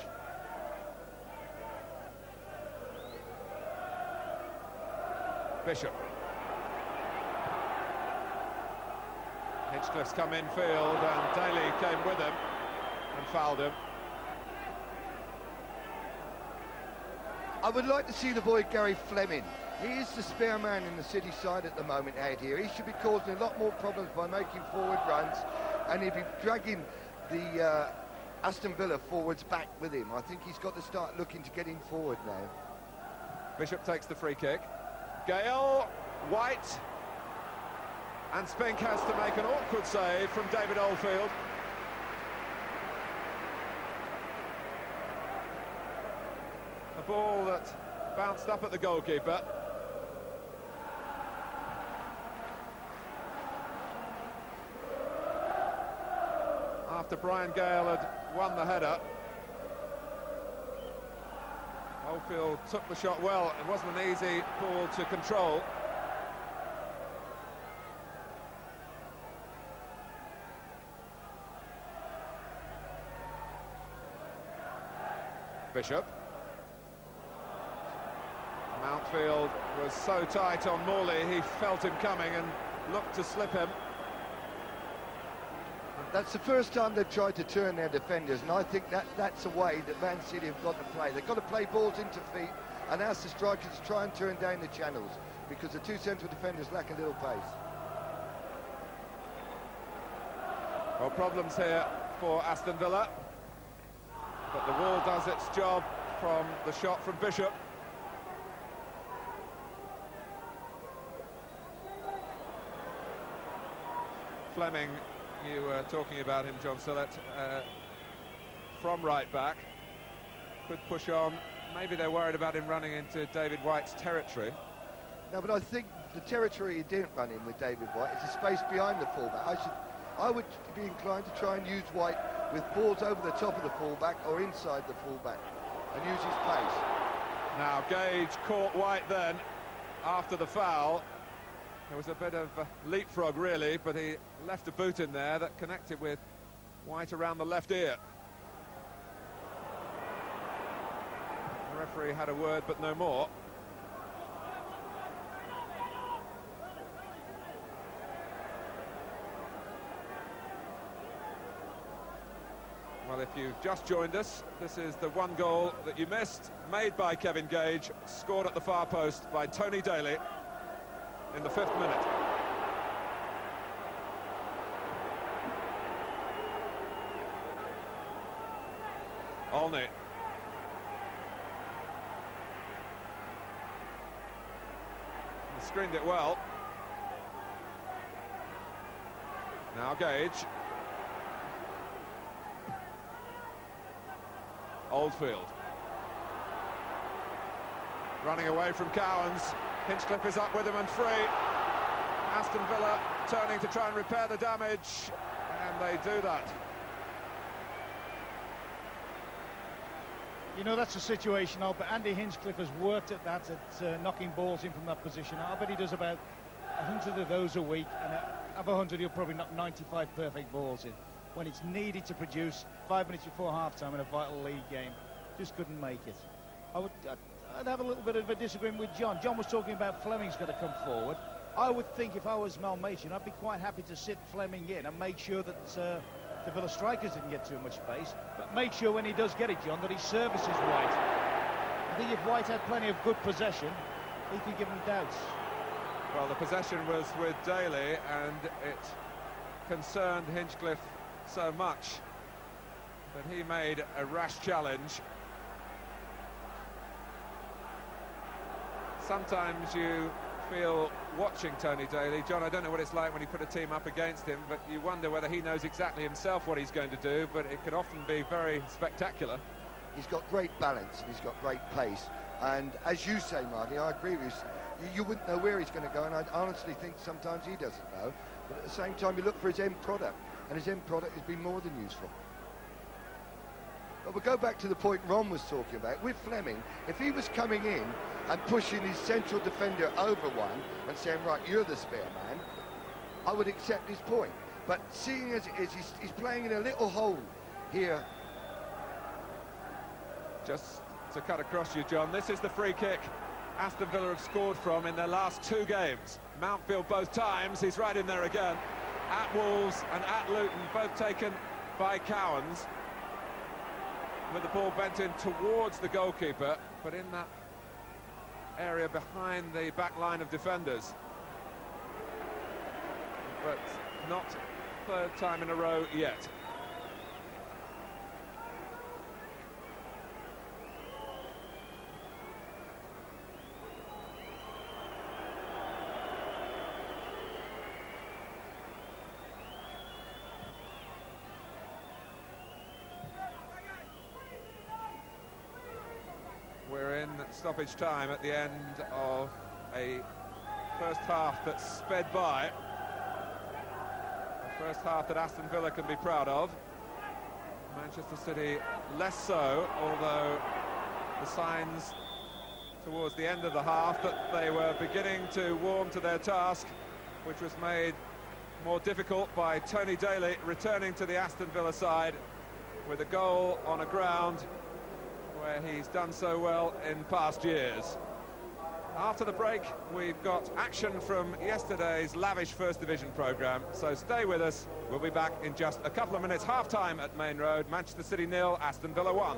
Bishop. Hinchcliffe's come infield, and Daly came with him and fouled him. I would like to see the boy Gary Fleming. He is the spare man in the City side at the moment out here. He should be causing a lot more problems by making forward runs, and he'd be dragging the Aston Villa forwards back with him. I think he's got to start looking to get him forward now. Bishop takes the free kick. Gale, White, and Spink has to make an awkward save from David Oldfield. A ball that bounced up at the goalkeeper. After after Brian Gale had won the header. Oldfield took the shot well. It wasn't an easy ball to control. Bishop. Mountfield was so tight on Morley, he felt him coming and looked to slip him. That's the first time they've tried to turn their defenders, and I think that's a way that Man City have got to play. They've got to play balls into feet and ask the strikers to try and turn down the channels, because the two central defenders lack a little pace. Well, problems here for Aston Villa, but the wall does its job from the shot from Bishop. Fleming, you were talking about him, John Sillett, from right back, could push on. Maybe they're worried about him running into David White's territory. No, but I think the territory he didn't run in with David White is the space behind the fullback. I would be inclined to try and use White with balls over the top of the fullback or inside the fullback and use his pace. Now Gage caught White then after the foul. There was a bit of leapfrog really, but he left a boot in there that connected with White around the left ear. The referee had a word but no more. Well, if you've just joined us, this is the one goal that you missed, made by Kevin Gage, scored at the far post by Tony Daly in the 5th minute. Olney. He screened it well. Now Gage. Oldfield. Running away from Cowans. Hinchcliffe is up with him and free. Aston Villa turning to try and repair the damage, and they do that. You know, that's a situation, but Andy Hinchcliffe has worked at that, at knocking balls in from that position. I bet he does about 100 of those a week, and of 100 he'll probably knock 95 perfect balls in. When it's needed to produce 5 minutes before half-time in a vital league game, just couldn't make it. I'd have a little bit of a disagreement with John. John was talking about Fleming's going to come forward. I would think if I was Mal Mason, I'd be quite happy to sit Fleming in and make sure that the Villa strikers didn't get too much space, but make sure when he does get it, John, that he services White. I think if White had plenty of good possession, he could give him doubts. Well, the possession was with Daly, and it concerned Hinchcliffe so much that he made a rash challenge. Sometimes you feel, watching Tony Daly, John, I don't know what it's like when you put a team up against him, but you wonder whether he knows exactly himself what he's going to do, but it can often be very spectacular. He's got great balance and he's got great pace, and as you say, Marty, I agree with you. You wouldn't know where he's going to go, and I honestly think sometimes he doesn't know, but at the same time you look for his end product, and his end product has been more than useful. But we'll go back to the point Ron was talking about. With Fleming, if he was coming in and pushing his central defender over one and saying, right, you're the spare man, I would accept his point. But seeing as it is, he's playing in a little hole here. Just to cut across you, John, this is the free kick Aston Villa have scored from in their last 2 games. Mountfield both times, he's right in there again. At Wolves and at Luton, both taken by Cowans, with the ball bent in towards the goalkeeper, but in that area behind the back line of defenders. But not 3rd time in a row yet. We're in stoppage time at the end of a first half that sped by. A first half that Aston Villa can be proud of. Manchester City less so, although the signs towards the end of the half that they were beginning to warm to their task, which was made more difficult by Tony Daly returning to the Aston Villa side with a goal on a ground where he's done so well in past years. After the break, we've got action from yesterday's lavish First Division programme, so stay with us. We'll be back in just a couple of minutes. Half-time at Main Road, Manchester City 0, Aston Villa 1.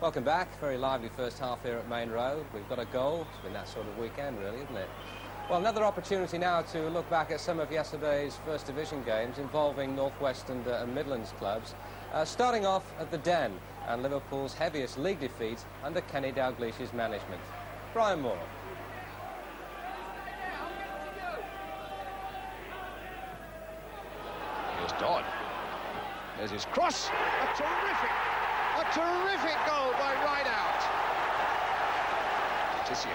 Welcome back. Very lively first half here at Main Road. We've got a goal. It's been that sort of weekend, really, isn't it? Well, another opportunity now to look back at some of yesterday's First Division games involving North West and Midlands clubs. Starting off at the Den and Liverpool's heaviest league defeat under Kenny Dalglish's management. Brian Moore. Here's Dodd. There's his cross. A terrific goal by Rideout. Tissier.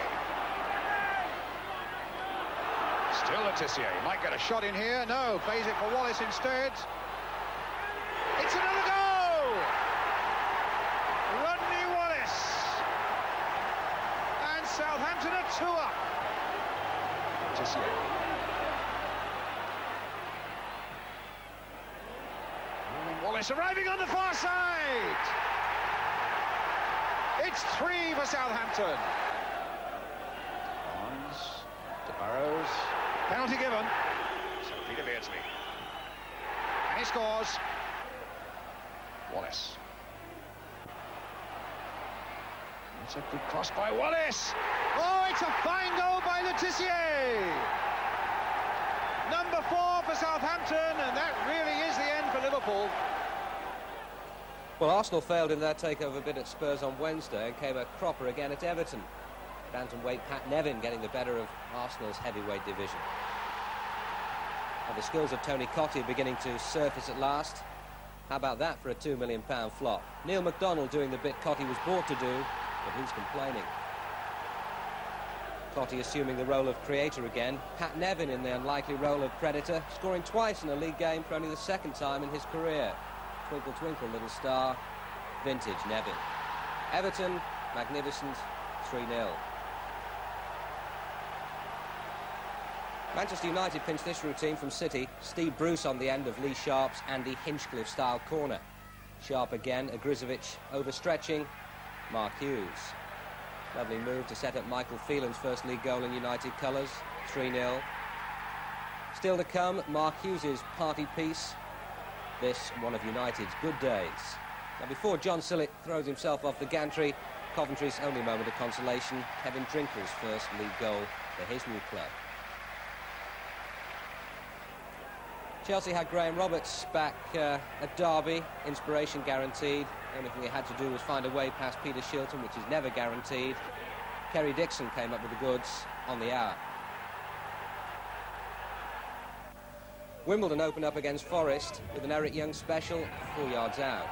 Still Tissier. Might get a shot in here. No, plays it for Wallace instead. It's another goal! Rodney Wallace. And Southampton are 2 up. Tissier. Wallace arriving on the far side. It's 3 for Southampton. Barnes to Burrows. Penalty given. So Peter Beardsley. And he scores. Wallace. It's a good cross by Wallace. Oh, it's a fine goal by Le Tissier. Number 4 for Southampton, and that really is the end for Liverpool. Well, Arsenal failed in their takeover bid at Spurs on Wednesday and came a cropper again at Everton. Bantamweight Pat Nevin getting the better of Arsenal's heavyweight division. And the skills of Tony Cottee are beginning to surface at last. How about that for a £2 million flop? Neil MacDonald doing the bit Cottee was brought to do, but who's complaining? Cottee assuming the role of creator again. Pat Nevin in the unlikely role of predator, scoring twice in a league game for only the second time in his career. Twinkle, twinkle, little star. Vintage Nevin. Everton, magnificent, 3-0. Manchester United pinched this routine from City. Steve Bruce on the end of Lee Sharp's Andy Hinchcliffe-style corner. Sharp again, Agrizovic overstretching. Mark Hughes. Lovely move to set up Michael Phelan's first league goal in United colours. 3-0. Still to come, Mark Hughes' party piece. This, one of United's good days. Now, before John Sillett throws himself off the gantry, Coventry's only moment of consolation, Kevin Drinker's first league goal for his new club. Chelsea had Graham Roberts back at Derby, inspiration guaranteed. The only thing he had to do was find a way past Peter Shilton, which is never guaranteed. Kerry Dixon came up with the goods on the hour. Wimbledon opened up against Forest with an Eric Young special 4 yards out.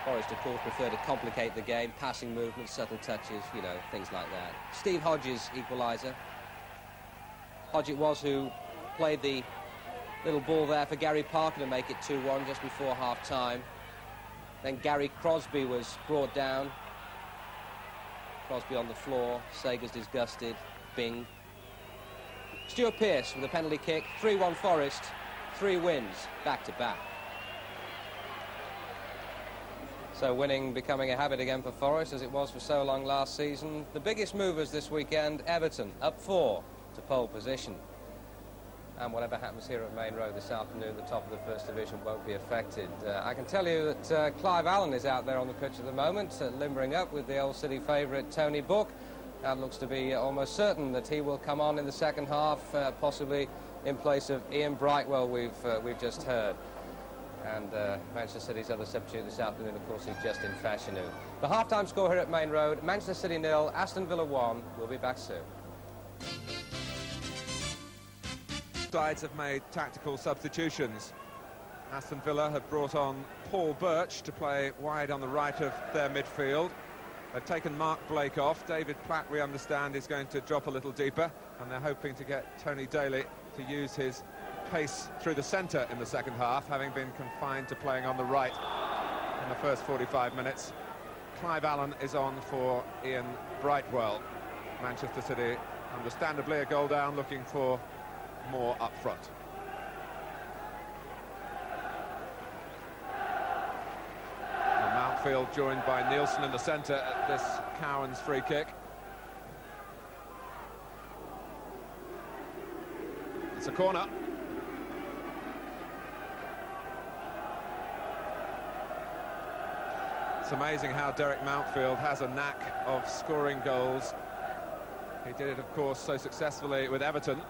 Forest, of course, prefer to complicate the game, passing movements, subtle touches, you know, things like that. Steve Hodges' equaliser. Hodge it was who played the little ball there for Gary Parker to make it 2-1 just before half-time. Then Gary Crosby was brought down. Crosby on the floor, Sager's disgusted, Bing. Stuart Pearce with a penalty kick, 3-1 Forest, 3 wins, back-to-back. So winning becoming a habit again for Forest, as it was for so long last season. The biggest movers this weekend, Everton, up 4 to pole position. And whatever happens here at Main Road this afternoon, the top of the First Division won't be affected. I can tell you that Clive Allen is out there on the pitch at the moment, limbering up with the old City favourite Tony Book. That looks to be almost certain that he will come on in the second half, possibly in place of Ian Brightwell, we've just heard. And Manchester City's other substitute this afternoon, of course, is Justin Fashanu. The half-time score here at Main Road, Manchester City 0, Aston Villa 1. We'll be back soon. Sides have made tactical substitutions. Aston Villa have brought on Paul Birch to play wide on the right of their midfield. They've taken Mark Blake off. David Platt, we understand, is going to drop a little deeper, and they're hoping to get Tony Daly to use his pace through the centre in the second half, having been confined to playing on the right in the first 45 minutes. Clive Allen is on for Ian Brightwell. Manchester City, understandably, a goal down, looking for more up front. And Mountfield joined by Nielsen in the centre at this Cowan's free kick. It's a corner. It's amazing how Derek Mountfield has a knack of scoring goals. He did it, of course, so successfully with Everton.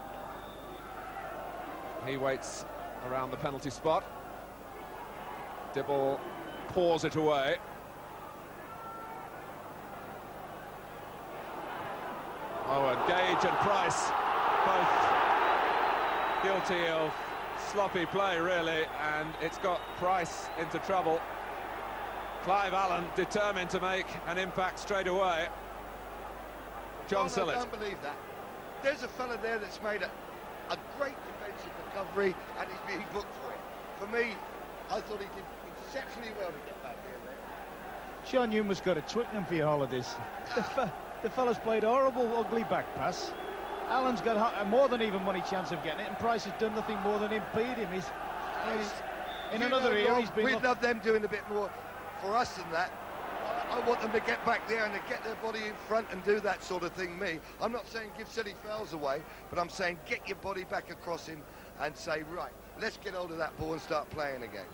He waits around the penalty spot. Dibble paws it away. Oh, and Gage and Price both guilty of sloppy play, really, and it's got Price into trouble. Clive Allen determined to make an impact straight away. John Sillett. I can't believe that. There's a fella there that's made a great defensive recovery and he's being booked for it. For me, I thought he did exceptionally well to get back there. Sean Newman's got a Twickenham for your holidays. The fella's played a horrible, ugly back pass. Allen's got a more than even money chance of getting it, and Price has done nothing more than impede him. He's in another era, he's been... We'd love them doing a bit more for us than that. I want them to get back there and to get their body in front and do that sort of thing, me. I'm not saying give silly fouls away, but I'm saying get your body back across him and say, right, let's get hold of that ball and start playing again.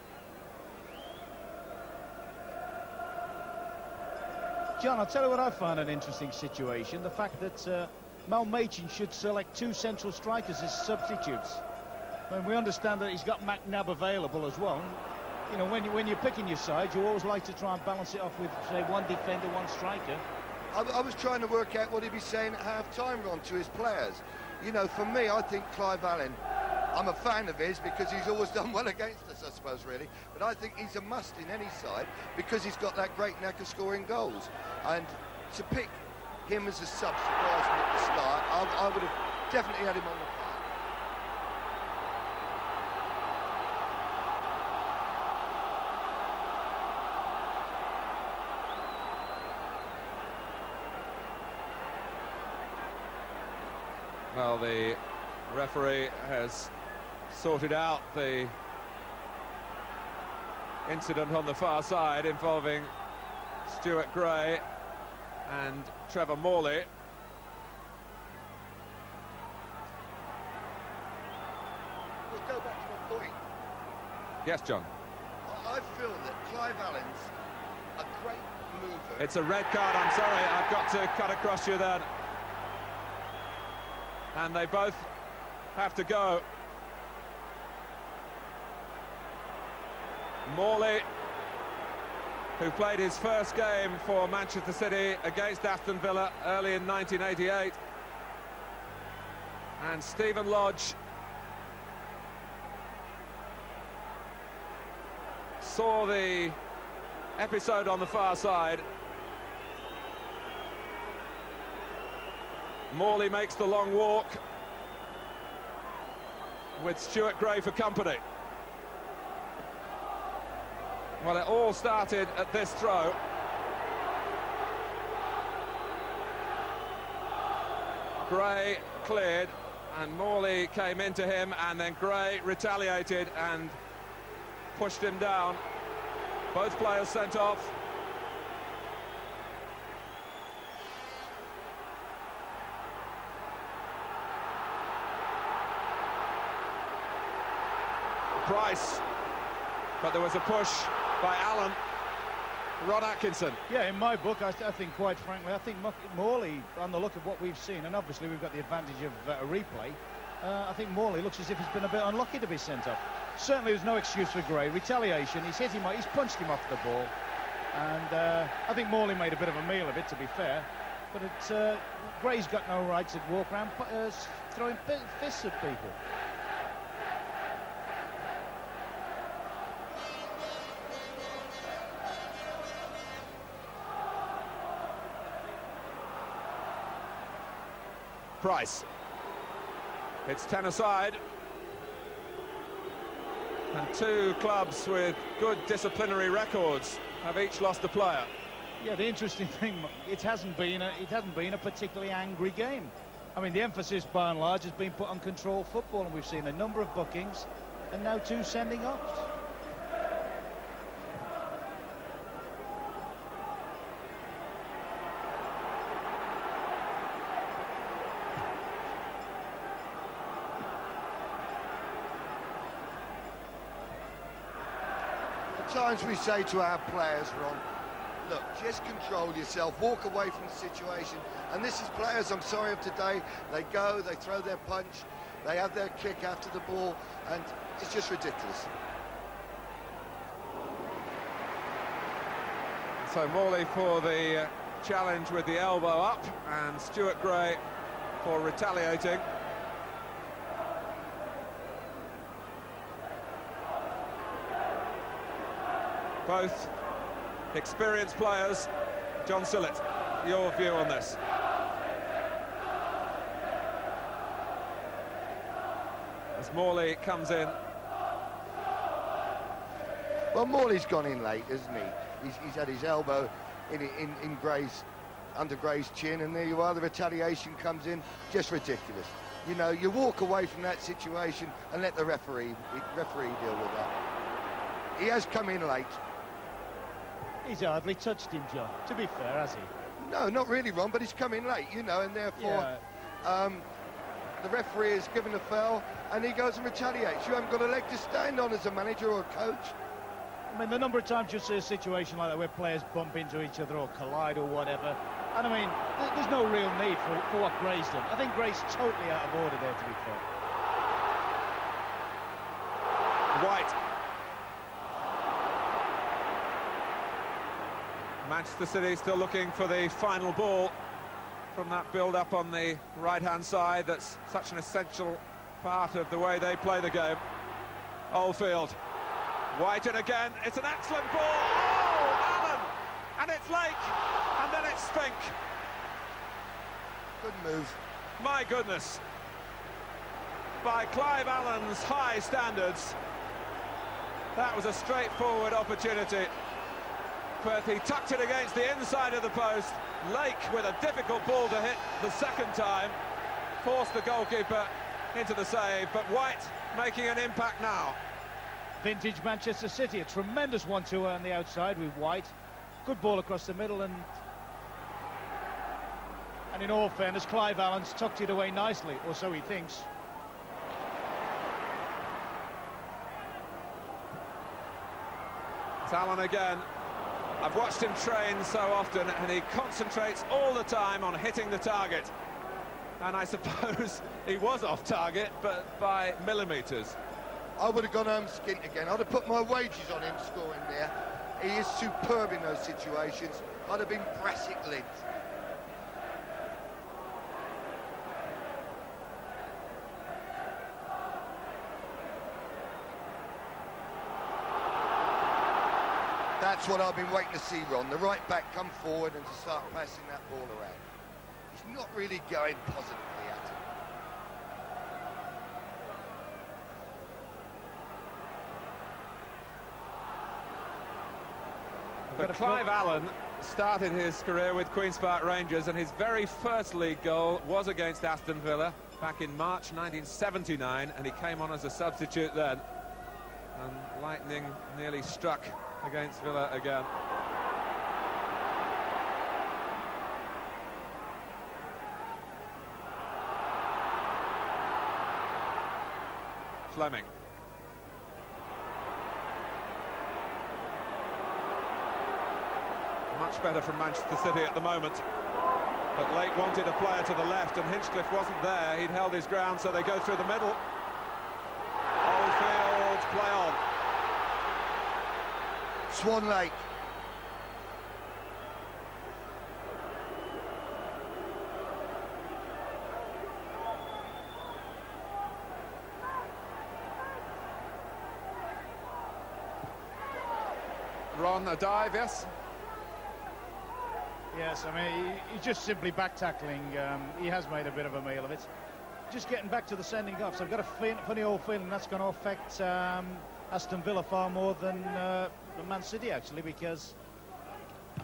John, I'll tell you what I find an interesting situation, the fact that Malmachin should select two central strikers as substitutes. And we understand that he's got McNabb available as well. You know, when you're picking your side, you always like to try and balance it off with, say, one defender, one striker. I was trying to work out what he'd be saying at half-time, Ron, to his players. You know, for me, I think Clive Allen, I'm a fan of his because he's always done well against us, I suppose, really. But I think he's a must in any side because he's got that great knack of scoring goals. And to pick him as a sub surprised me at the start. I would have definitely had him on the park. Well, the referee has sorted out the incident on the far side involving Stuart Gray and Trevor Morley. We'll go back to my point. Yes, John. I feel that Clive Allen's a great mover. It's a red card, I'm sorry, I've got to cut across you then. And they both have to go. Morley, who played his first game for Manchester City against Aston Villa early in 1988. And Stephen Lodge saw the episode on the far side. Morley makes the long walk with Stuart Gray for company. Well, it all started at this throw. Gray cleared and Morley came into him, and then Gray retaliated and pushed him down. Both players sent off. Price, but there was a push by Allen. Ron Atkinson. Yeah, in my book, I think, quite frankly, I think Morley, on the look of what we've seen, and obviously we've got the advantage of a replay, I think Morley looks as if he's been a bit unlucky to be sent off. Certainly there's no excuse for Gray. Retaliation, he's hit him, he's punched him off the ball, and I think Morley made a bit of a meal of it, to be fair, but Gray's got no right to walk around throwing fists at people. Price. It's 10 aside. And two clubs with good disciplinary records have each lost a player. Yeah, the interesting thing, it hasn't been a particularly angry game. I mean, the emphasis by and large has been put on control football, and we've seen a number of bookings and now two sending offs. At times we say to our players, Ron, look, just control yourself, walk away from the situation. And this is players, I'm sorry, of today. They go, they throw their punch, they have their kick after the ball, and it's just ridiculous. So Morley for the challenge with the elbow up, and Stuart Gray for retaliating. Both experienced players. John Sillett, your view on this? As Morley comes in. Well, Morley's gone in late, hasn't he? He's had his elbow in Gray's, under Gray's chin, and there you are, the retaliation comes in. Just ridiculous. You know, you walk away from that situation and let the referee deal with that. He has come in late. He's hardly touched him, John, to be fair, has he? No, not really, Ron, but he's come in late, you know, and therefore the referee has given a foul and he goes and retaliates. You haven't got a leg to stand on as a manager or a coach. I mean, the number of times you see a situation like that where players bump into each other or collide or whatever, and I mean, there's no real need for what Gray's done. I think Gray's totally out of order there, to be fair. White. Manchester City still looking for the final ball from that build-up on the right-hand side. That's such an essential part of the way they play the game. Oldfield. White in again. It's an excellent ball. Oh, Allen! And it's Lake. And then it's Spink. Good move. My goodness. By Clive Allen's high standards, that was a straightforward opportunity. But he tucked it against the inside of the post. Lake with a difficult ball to hit the second time. Forced the goalkeeper into the save, but White making an impact now. Vintage Manchester City, a tremendous 1-2 on the outside with White. Good ball across the middle, and in all fairness, Clive Allen's tucked it away nicely, or so he thinks. It's Allen again. I've watched him train so often, and he concentrates all the time on hitting the target. And I suppose he was off target, but by millimetres. I would have gone home skint again. I'd have put my wages on him scoring there. He is superb in those situations. I'd have been brassic linked. That's what I've been waiting to see, Ron. The right back come forward and to start passing that ball around. He's not really going positively at it. But Clive Allen started his career with Queen's Park Rangers, and his very first league goal was against Aston Villa back in March 1979, and he came on as a substitute then. And lightning nearly struck against Villa again. Fleming. Much better from Manchester City at the moment. But Lake wanted a player to the left and Hinchcliffe wasn't there. He'd held his ground, so they go through the middle. Oldfield, play on. Swan Lake. Ron, a dive, yes? Yes, I mean, he's just simply back tackling. He has made a bit of a meal of it. Just getting back to the sending offs. I've got a funny old feeling that's going to affect Aston Villa far more than Man City, actually, because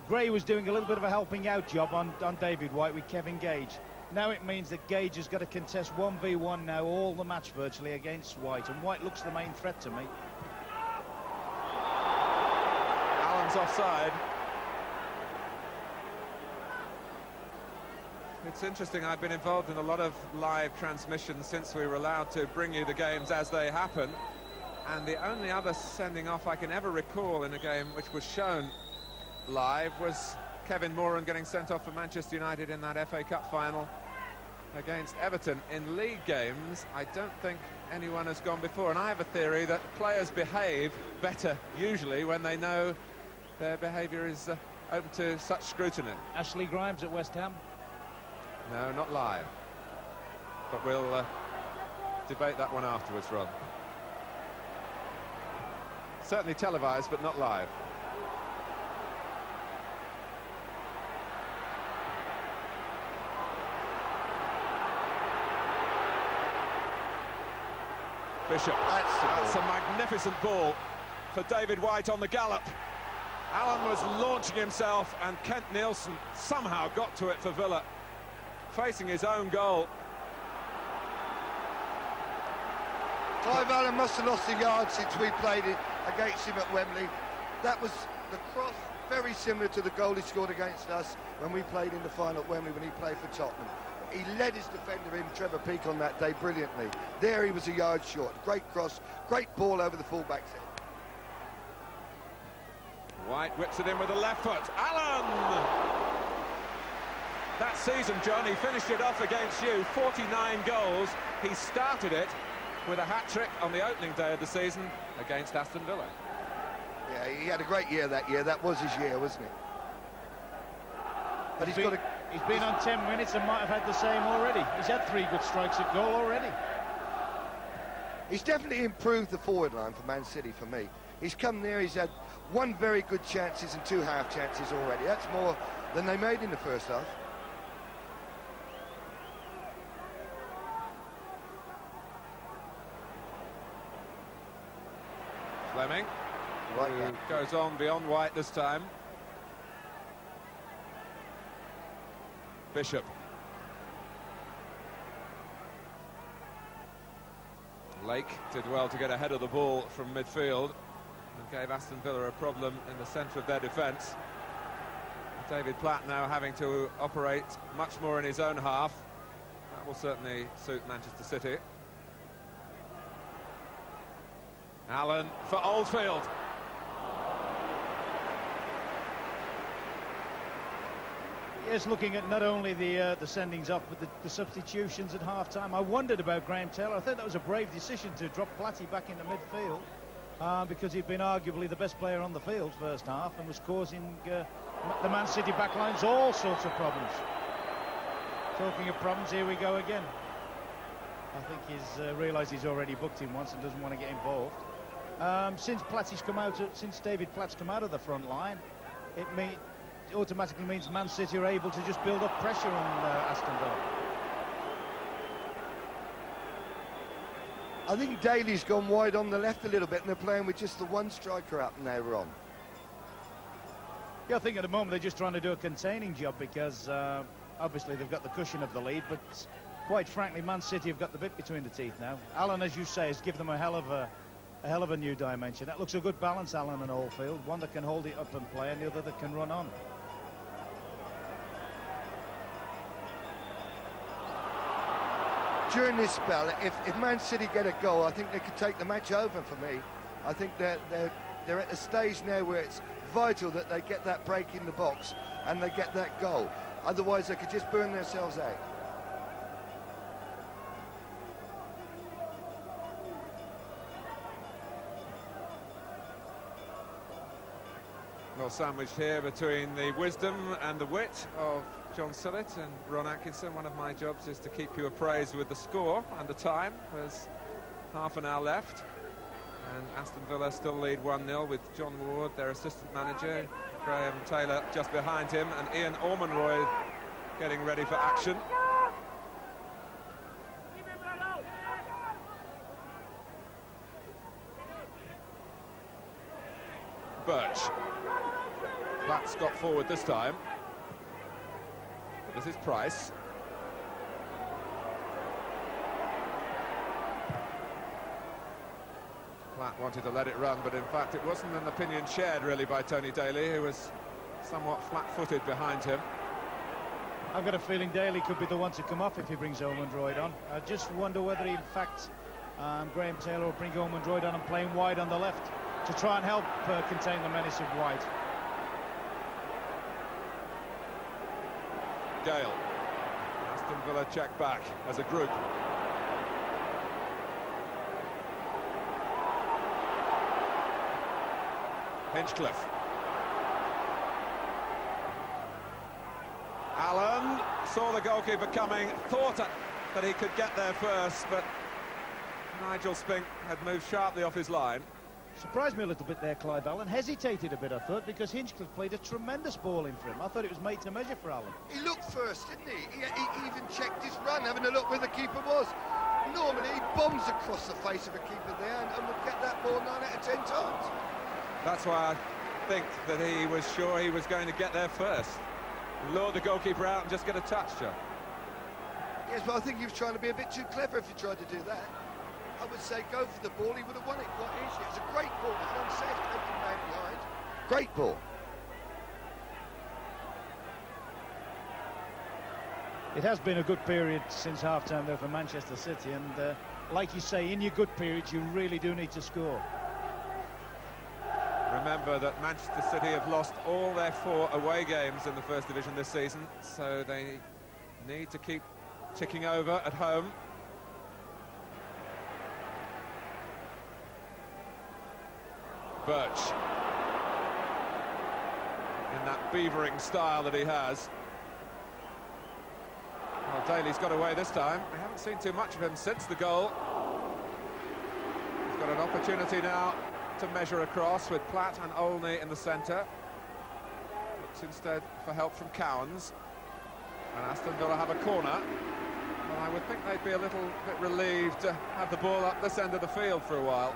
Gray was doing a little bit of a helping out job on David White with Kevin Gage. Now it means that Gage has got to contest 1v1 now all the match virtually against White, and White looks the main threat to me. Allen's offside. It's interesting, I've been involved in a lot of live transmissions since we were allowed to bring you the games as they happen, and the only other sending off I can ever recall in a game which was shown live was Kevin Moran getting sent off for Manchester United in that FA Cup final against Everton. In league games, I don't think anyone has gone before, and I have a theory that players behave better usually when they know their behaviour is open to such scrutiny. Ashley Grimes at West Ham. No, not live. But we'll debate that one afterwards, Ron. Certainly televised, but not live. Bishop. That's a magnificent ball for David White on the gallop. Allen was launching himself, and Kent Nielsen somehow got to it for Villa, facing his own goal. Clive Allen must have lost a yard since we played it against him at Wembley. That was the cross, very similar to the goal he scored against us when we played in the final at Wembley when he played for Tottenham. He led his defender in, Trevor Peake, on that day brilliantly. There he was a yard short. Great cross, great ball over the fullback's head. White whips it in with the left foot. Allen! That season, John, he finished it off against you. 49 goals. He started it with a hat-trick on the opening day of the season against Aston Villa. Yeah, he had a great year that year. That was his year, wasn't it? But he's been on 10 minutes and might have had the same already. He's had 3 good strikes at goal already. He's definitely improved the forward line for Man City for me. He's come there, he's had 1 very good chances and 2 half chances already. That's more than they made in the first half. Fleming, Right who back. goes on beyond White this time. Bishop. Lake did well to get ahead of the ball from midfield and gave Aston Villa a problem in the centre of their defence. David Platt now having to operate much more in his own half. That will certainly suit Manchester City. Allen for Oldfield. Yes, looking at not only the sendings off, but the substitutions at half-time. I wondered about Graham Taylor. I thought that was a brave decision to drop Platty back into midfield because he'd been arguably the best player on the field first half and was causing the Man City backlines all sorts of problems. Talking of problems, here we go again. I think he's realised he's already booked him once and doesn't want to get involved. Since David Platt's come out of the front line, it automatically means Man City are able to just build up pressure on Aston Villa. I think Daly's gone wide on the left a little bit, and they're playing with just the 1 striker up now, Ron. Yeah, I think at the moment they're just trying to do a containing job because obviously they've got the cushion of the lead, but quite frankly, Man City have got the bit between the teeth now. Allen, as you say, has given them a hell of a new dimension. That looks a good balance, Allen and Oldfield. One that can hold it up and play, and the other that can run on. During this spell, if Man City get a goal, I think they could take the match over for me. I think they're at a stage now where it's vital that they get that break in the box and they get that goal. Otherwise, they could just burn themselves out. Well, sandwiched here between the wisdom and the wit of John Sillett and Ron Atkinson. One of my jobs is to keep you appraised with the score and the time. There's half an hour left, and Aston Villa still lead 1-0 with John Ward, their assistant manager, Graham Taylor just behind him, and Ian Ormonroy getting ready for action. Birch. Platt's got forward this time. This is Price. Platt wanted to let it run, but in fact it wasn't an opinion shared really by Tony Daly, who was somewhat flat-footed behind him. I've got a feeling Daly could be the one to come off if he brings Ormond-Royd on. I just wonder whether he, in fact, Graham Taylor will bring Ormond-Royd on and playing wide on the left to try and help contain the menace of White. Gale. Aston Villa check back as a group. Hinchcliffe. Allen saw the goalkeeper coming, thought that he could get there first, but Nigel Spink had moved sharply off his line. Surprised me a little bit there, Clive Allen. Hesitated a bit, I thought, because Hinchcliffe played a tremendous ball in for him. I thought it was made to measure for Allen. He looked first, didn't he? He even checked his run, having a look where the keeper was. Normally, he bombs across the face of a keeper there and would get that ball 9 out of 10 times. That's why I think that he was sure he was going to get there first. Lure the goalkeeper out and just get a touch, Joe. Yes, but I think he was trying to be a bit too clever if he tried to do that. I would say go for the ball, he would have won it quite easily. It's a great ball, it's unsafe, taking man behind. Great ball. It has been a good period since half-time there for Manchester City, and like you say, in your good periods you really do need to score. Remember that Manchester City have lost all their 4 away games in the First Division this season, so they need to keep ticking over at home. Birch, in that beavering style that he has. Well, Daly's got away this time. We haven't seen too much of him since the goal. He's got an opportunity now to measure across with Platt and Olney in the centre. Looks instead for help from Cowans. And Aston Villa have a corner. Well, I would think they'd be a little bit relieved to have the ball up this end of the field for a while.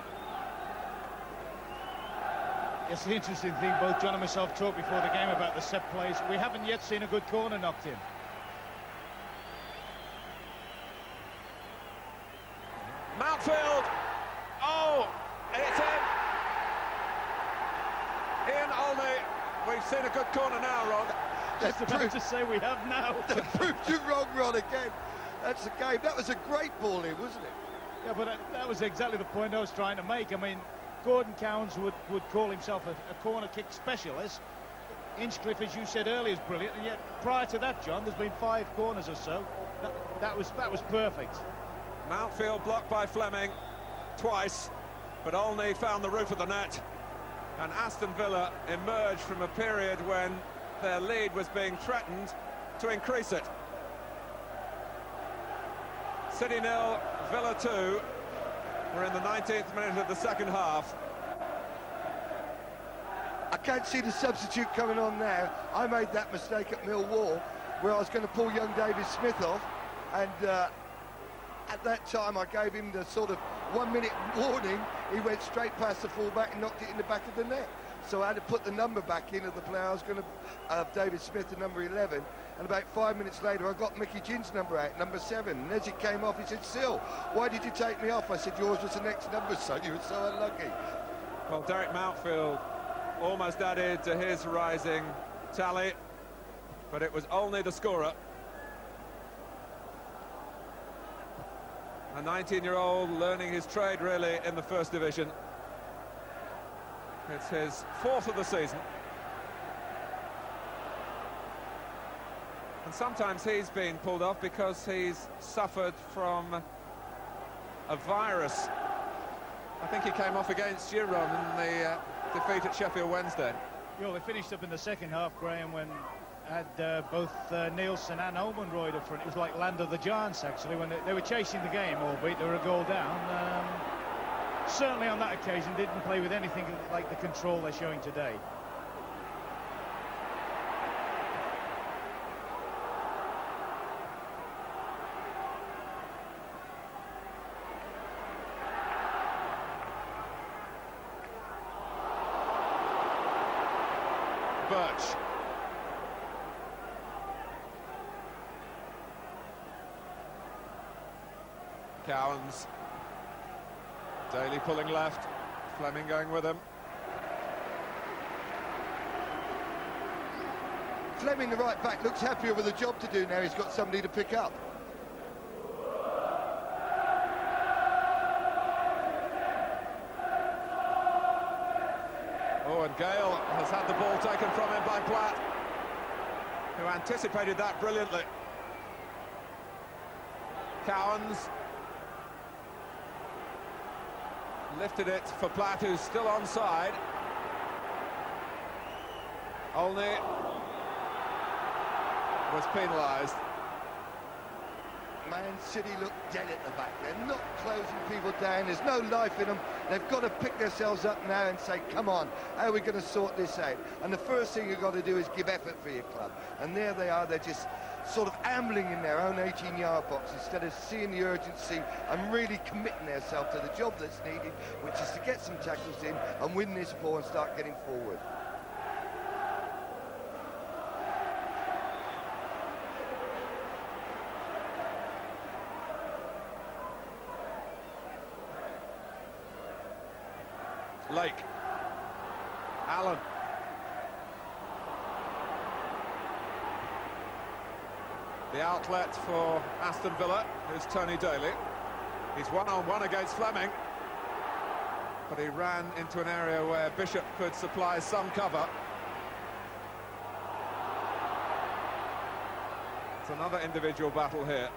It's the interesting thing, both John and myself talked before the game about the set plays. We haven't yet seen a good corner knocked in. Mountfield! Oh, it's in! Ian Olney, we've seen a good corner now, Ron. Just about to say we have now. That proved you wrong, Ron, again. That's the game. That was a great ball in, wasn't it? Yeah, but that was exactly the point I was trying to make. I mean, Gordon Cowans would call himself a corner kick specialist. Hinchcliffe, as you said earlier, is brilliant, and yet prior to that, John, there's been 5 corners or so. That was perfect. Mountfield blocked by Fleming twice, but Olney found the roof of the net, and Aston Villa emerged from a period when their lead was being threatened to increase it. City 0, Villa 2. We're in the 19th minute of the second half. I can't see the substitute coming on now. I made that mistake at Millwall, where I was going to pull young David Smith off, and at that time I gave him the sort of 1 minute warning. He went straight past the fullback and knocked it in the back of the net. So I had to put the number back in of the player I was going to, David Smith, the number 11. And about 5 minutes later, I got Mickey Ginn's number out, number 7. And as it came off, he said, "Sil, why did you take me off?" I said, "Yours was the next number, son. You were so unlucky." Well, Derek Mountfield almost added to his rising tally, but it was only the scorer. A 19-year-old learning his trade, really, in the First Division. It's his 4th of the season. And sometimes he's been pulled off because he's suffered from a virus. I think he came off against you, Ron, in the defeat at Sheffield Wednesday. Well, they finished up in the second half, Graham, when had both Nielsen and Ormond-Royd up front. It was like Land of the Giants, actually, when they were chasing the game, albeit they were a goal down. Certainly on that occasion didn't play with anything like the control they're showing today. Birch. Cowans. Daly pulling left. Fleming going with him. Fleming, the right back, looks happier with a job to do now. He's got somebody to pick up. Oh, and Gale has had the ball taken from him by Platt, who anticipated that brilliantly. Cowans lifted it for Platt, who's still onside. Olney was penalised. Man City look dead at the back. They're not closing people down. There's no life in them. They've got to pick themselves up now and say, come on, how are we going to sort this out? And the first thing you've got to do is give effort for your club. And there they are. They're just sort of ambling in their own 18-yard box instead of seeing the urgency and really committing themselves to the job that's needed, which is to get some tackles in and win this ball and start getting forward. Lake. Allen. The outlet for Aston Villa is Tony Daly. He's one-on-one against Fleming, but he ran into an area where Bishop could supply some cover. It's another individual battle here.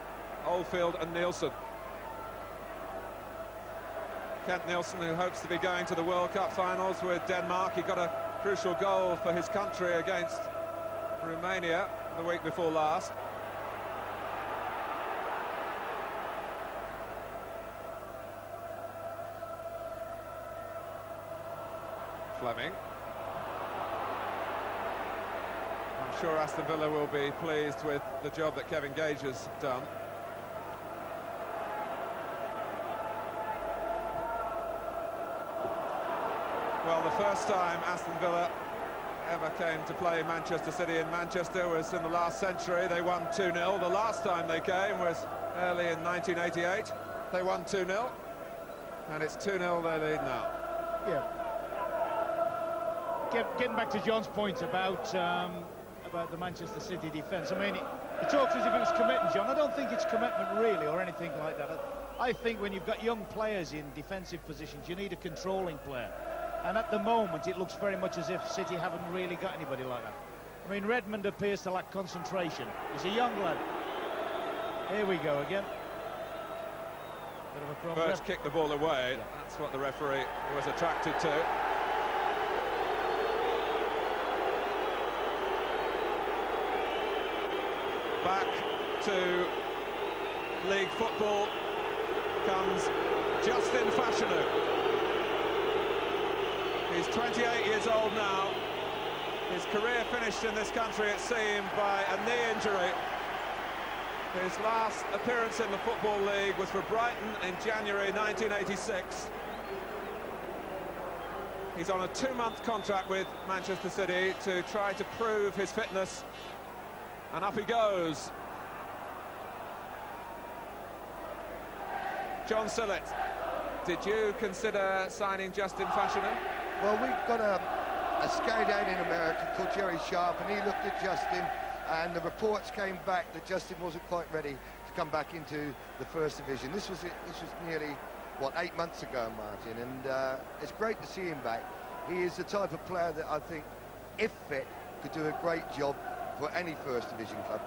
Oldfield and Nielsen. Kent Nielsen, who hopes to be going to the World Cup finals with Denmark. He got a crucial goal for his country against Romania the week before last. Fleming. I'm sure Aston Villa will be pleased with the job that Kevin Gage has done. Well, the first time Aston Villa ever came to play Manchester City in Manchester was in the last century. They won 2-0. The last time they came was early in 1988. They won 2-0, and it's 2-0 they lead now. Yeah. Getting back to John's point about the Manchester City defence, I mean, he talks as if it was commitment, John. I don't think it's commitment really or anything like that. I think when you've got young players in defensive positions, you need a controlling player. And at the moment, it looks very much as if City haven't really got anybody like that. I mean, Redmond appears to lack concentration. He's a young lad. Here we go again. Bit of a problem. Birch kicked the ball away. Yeah. That's what the referee was attracted to. Back to league football comes Justin Fashanu. He's 28 years old now. His career finished in this country, it seemed, by a knee injury. His last appearance in the Football League was for Brighton in January 1986. He's on a 2-month contract with Manchester City to try to prove his fitness. And up he goes. John Sillett, did you consider signing Justin Fashanu? Well, we've got a scout out in America called Jerry Sharp, and he looked at Justin, and the reports came back that Justin wasn't quite ready to come back into the First Division. This was nearly, what, 8 months ago, Martin, and it's great to see him back. He is the type of player that I think, if fit, could do a great job for any First Division club.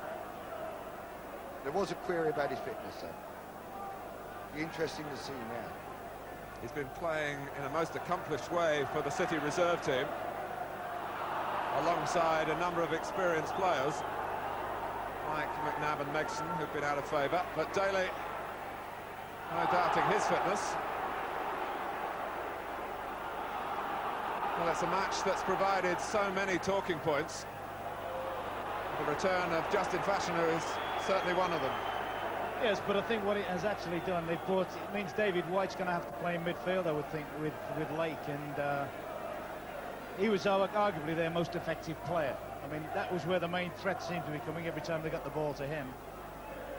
There was a query about his fitness, though. Be interesting to see now. He's been playing in a most accomplished way for the City reserve team, alongside a number of experienced players, like McNabb and Megson, who've been out of favour. But Daly, no doubting his fitness. Well, it's a match that's provided so many talking points. The return of Justin Fashanu is certainly one of them. Yes, but I think what it has actually done, it means David White's going to have to play in midfield, I would think, with Lake, and he was arguably their most effective player. I mean, that was where the main threat seemed to be coming every time they got the ball to him.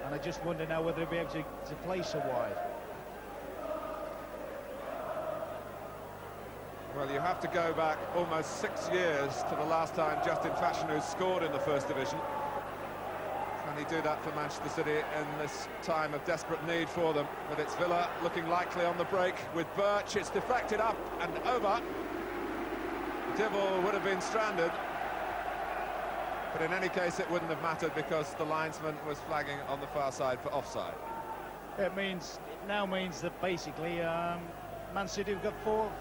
And I just wonder now whether he'll be able to play so wide. Well, you have to go back almost 6 years to the last time Justin Fashanu scored in the First Division. Can he do that for Manchester City in this time of desperate need for them? But it's Villa looking likely on the break with Birch. It's deflected up and over. Dibble would have been stranded. But in any case, it wouldn't have mattered because the linesman was flagging on the far side for offside. It now means that basically Man City have got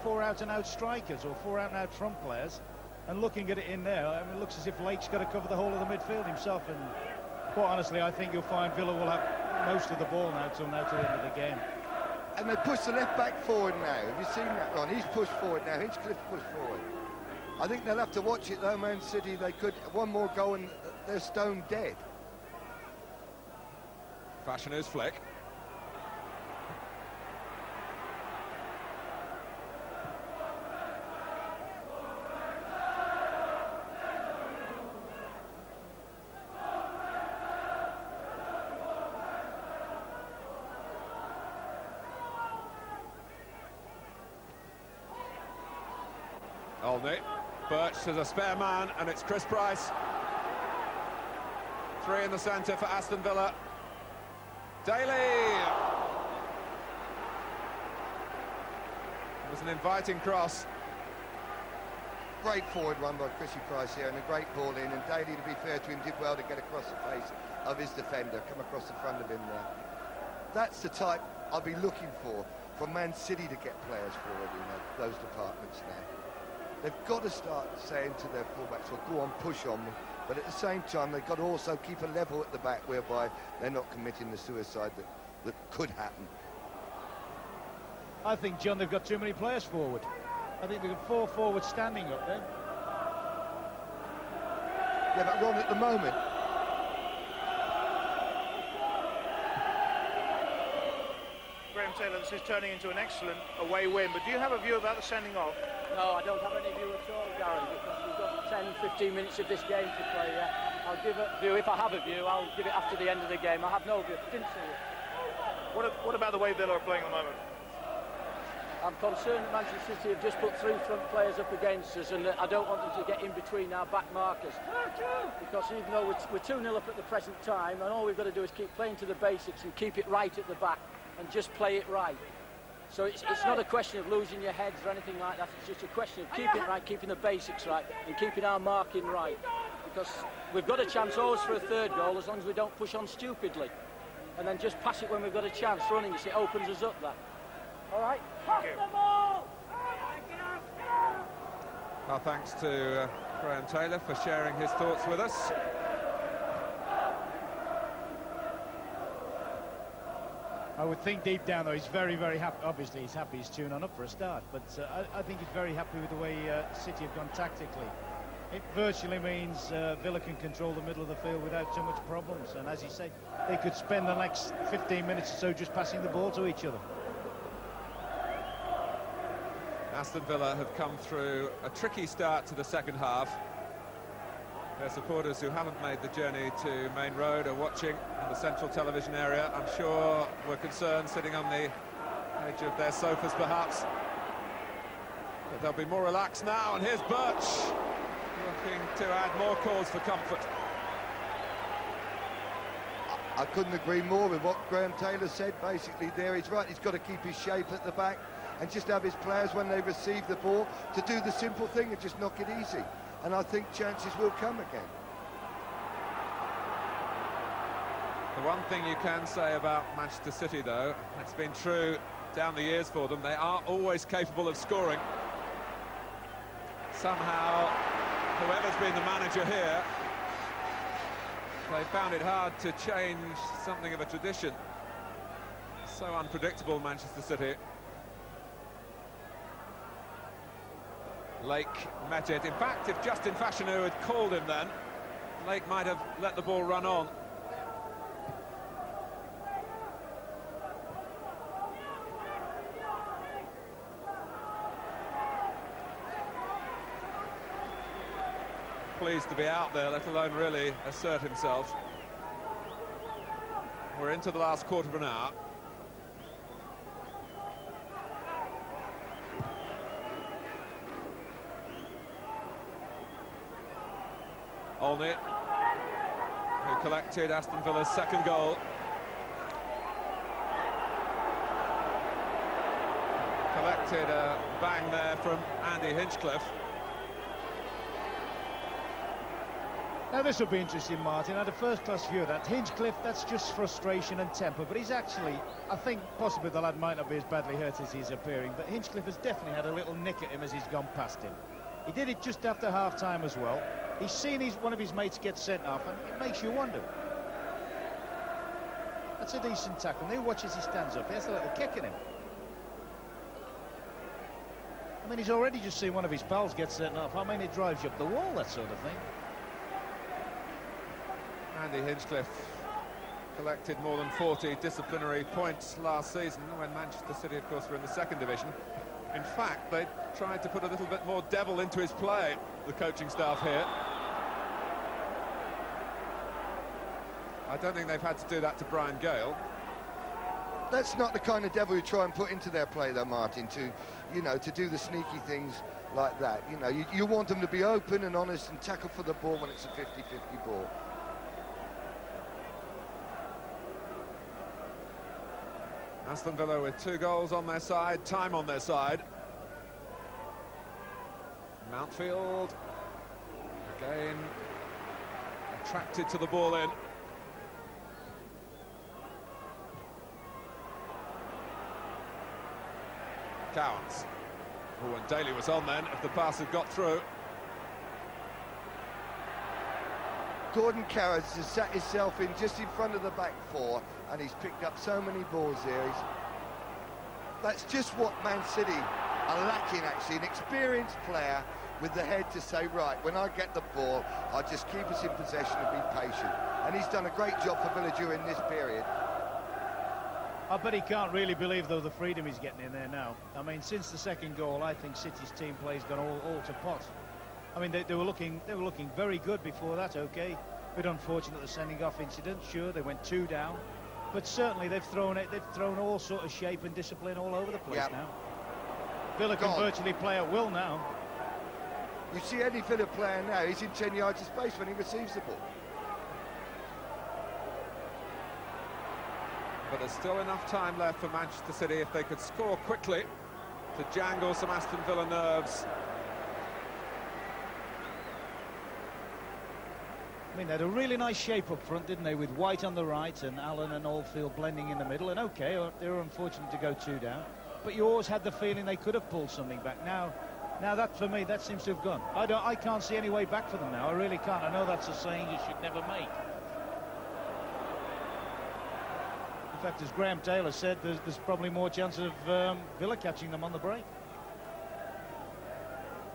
four out-and-out strikers or four out-and-out front players. And looking at it in there, I mean, it looks as if Lake's got to cover the whole of the midfield himself. And quite honestly, I think you'll find Villa will have most of the ball now till the end of the game. And they push the left back forward now. Have you seen that, Ron? He's pushed forward now. Hinchcliffe pushed forward. I think they'll have to watch it though, Man City. They could one more go and they're stone dead. Fashanu's flick. Olney. Birch is a spare man, and it's Chris Price. 3 in the centre for Aston Villa. Daly! It was an inviting cross. Great forward run by Chrissy Price here, and a great ball in, and Daly, to be fair to him, did well to get across the face of his defender, come across the front of him there. That's the type I'll be looking for from Man City to get players forward in those departments now. They've got to start saying to their fullbacks, well, go on, push on me. But at the same time, they've got to also keep a level at the back whereby they're not committing the suicide that could happen. I think, John, they've got too many players forward. I think they've got 4 forwards standing up there. Yeah, but Ron, at the moment... Graham Taylor, this is turning into an excellent away win, but do you have a view about the sending off? No, I don't have any view at all, Gary, because we've got 10-15 minutes of this game to play yet. I'll give a view, if I have a view, I'll give it after the end of the game. I have no view, didn't see it. What about the way Villa are playing at the moment? I'm concerned that Manchester City have just put 3 front players up against us, and I don't want them to get in between our back markers. Because even though we're 2-0 up at the present time, and all we've got to do is keep playing to the basics and keep it right at the back, and just play it right. So it's not a question of losing your heads or anything like that. It's just a question of keeping it right, keeping the basics right, and keeping our marking right. Because we've got a chance always for a third goal as long as we don't push on stupidly. And then just pass it when we've got a chance running. It opens us up there. All right? Thank you. Our thanks to Graham Taylor for sharing his thoughts with us. I would think deep down, though, he's very, very happy. Obviously, he's happy he's 2-0 up for a start, but I think he's very happy with the way City have gone tactically. It virtually means Villa can control the middle of the field without too much problems, and as you say, they could spend the next 15 minutes or so just passing the ball to each other. Aston Villa have come through a tricky start to the second half. Their supporters who haven't made the journey to Main Road are watching in the central television area. I'm sure we're concerned, sitting on the edge of their sofas perhaps. But they'll be more relaxed now, and here's Birch looking to add more cause for comfort. I couldn't agree more with what Graham Taylor said. Basically there, he's right, he's got to keep his shape at the back and just have his players, when they receive the ball, to do the simple thing and just knock it easy. And I think chances will come again. The one thing you can say about Manchester City, though, it's been true down the years for them, they are always capable of scoring. Somehow, whoever's been the manager here, they found it hard to change something of a tradition. So unpredictable, Manchester City. Lake met it. In fact, if Justin Fashanu had called him then, Lake might have let the ball run on. pleased to be out there, let alone really assert himself. We're into the last quarter of an hour. Olney, who collected Aston Villa's second goal. Collected a bang there from Andy Hinchcliffe. Now this will be interesting, Martin. I had a first-class view of that. Hinchcliffe, that's just frustration and temper, but he's actually, I think possibly the lad might not be as badly hurt as he's appearing, but Hinchcliffe has definitely had a little nick at him as he's gone past him. He did it just after half-time as well. He's seen one of his mates get sent off, and it makes you wonder. That's a decent tackle. Now watch as he stands up. He has a little kick in him. I mean, he's already just seen one of his pals get sent off. I mean, it drives you up the wall, that sort of thing. Andy Hinchcliffe collected more than 40 disciplinary points last season when Manchester City, of course, were in the second division. In fact, they tried to put a little bit more devil into his play, the coaching staff here. I don't think they've had to do that to Brian Gale. That's not the kind of devil you try and put into their play, though, Martin, to, you know, to do the sneaky things like that. You know, you want them to be open and honest and tackle for the ball when it's a 50-50 ball. Aston Villa with 2 goals on their side, time on their side. Mountfield, again, attracted to the ball in. Cowans. Oh, and Daly was on then, if the pass had got through. Gordon Cowans has sat himself in just in front of the back four, and he's picked up so many balls here. That's just what Man City are lacking, actually, an experienced player with the head to say, right, when I get the ball, I'll just keep us in possession and be patient. And he's done a great job for Villa during this period. I bet he can't really believe, though, the freedom he's getting in there now. I mean, since the second goal, I think City's team play's gone all to pot. I mean, they were looking very good before that. Okay, a bit unfortunate the sending off incident. Sure, they went 2 down, but certainly they've thrown all sort of shape and discipline all over the place now. Villa can virtually play at will now. You see any Villa player now, he's in 10 yards of space when he receives the ball. But there's still enough time left for Manchester City if they could score quickly to jangle some Aston Villa nerves. I mean, they had a really nice shape up front, didn't they, with White on the right and Allen and Oldfield blending in the middle. And okay, they were unfortunate to go 2 down, but you always had the feeling they could have pulled something back. Now that, for me, that seems to have gone. I can't see any way back for them now. I really can't. I know that's a saying you should never make. In fact, as Graham Taylor said, there's probably more chance of Villa catching them on the break.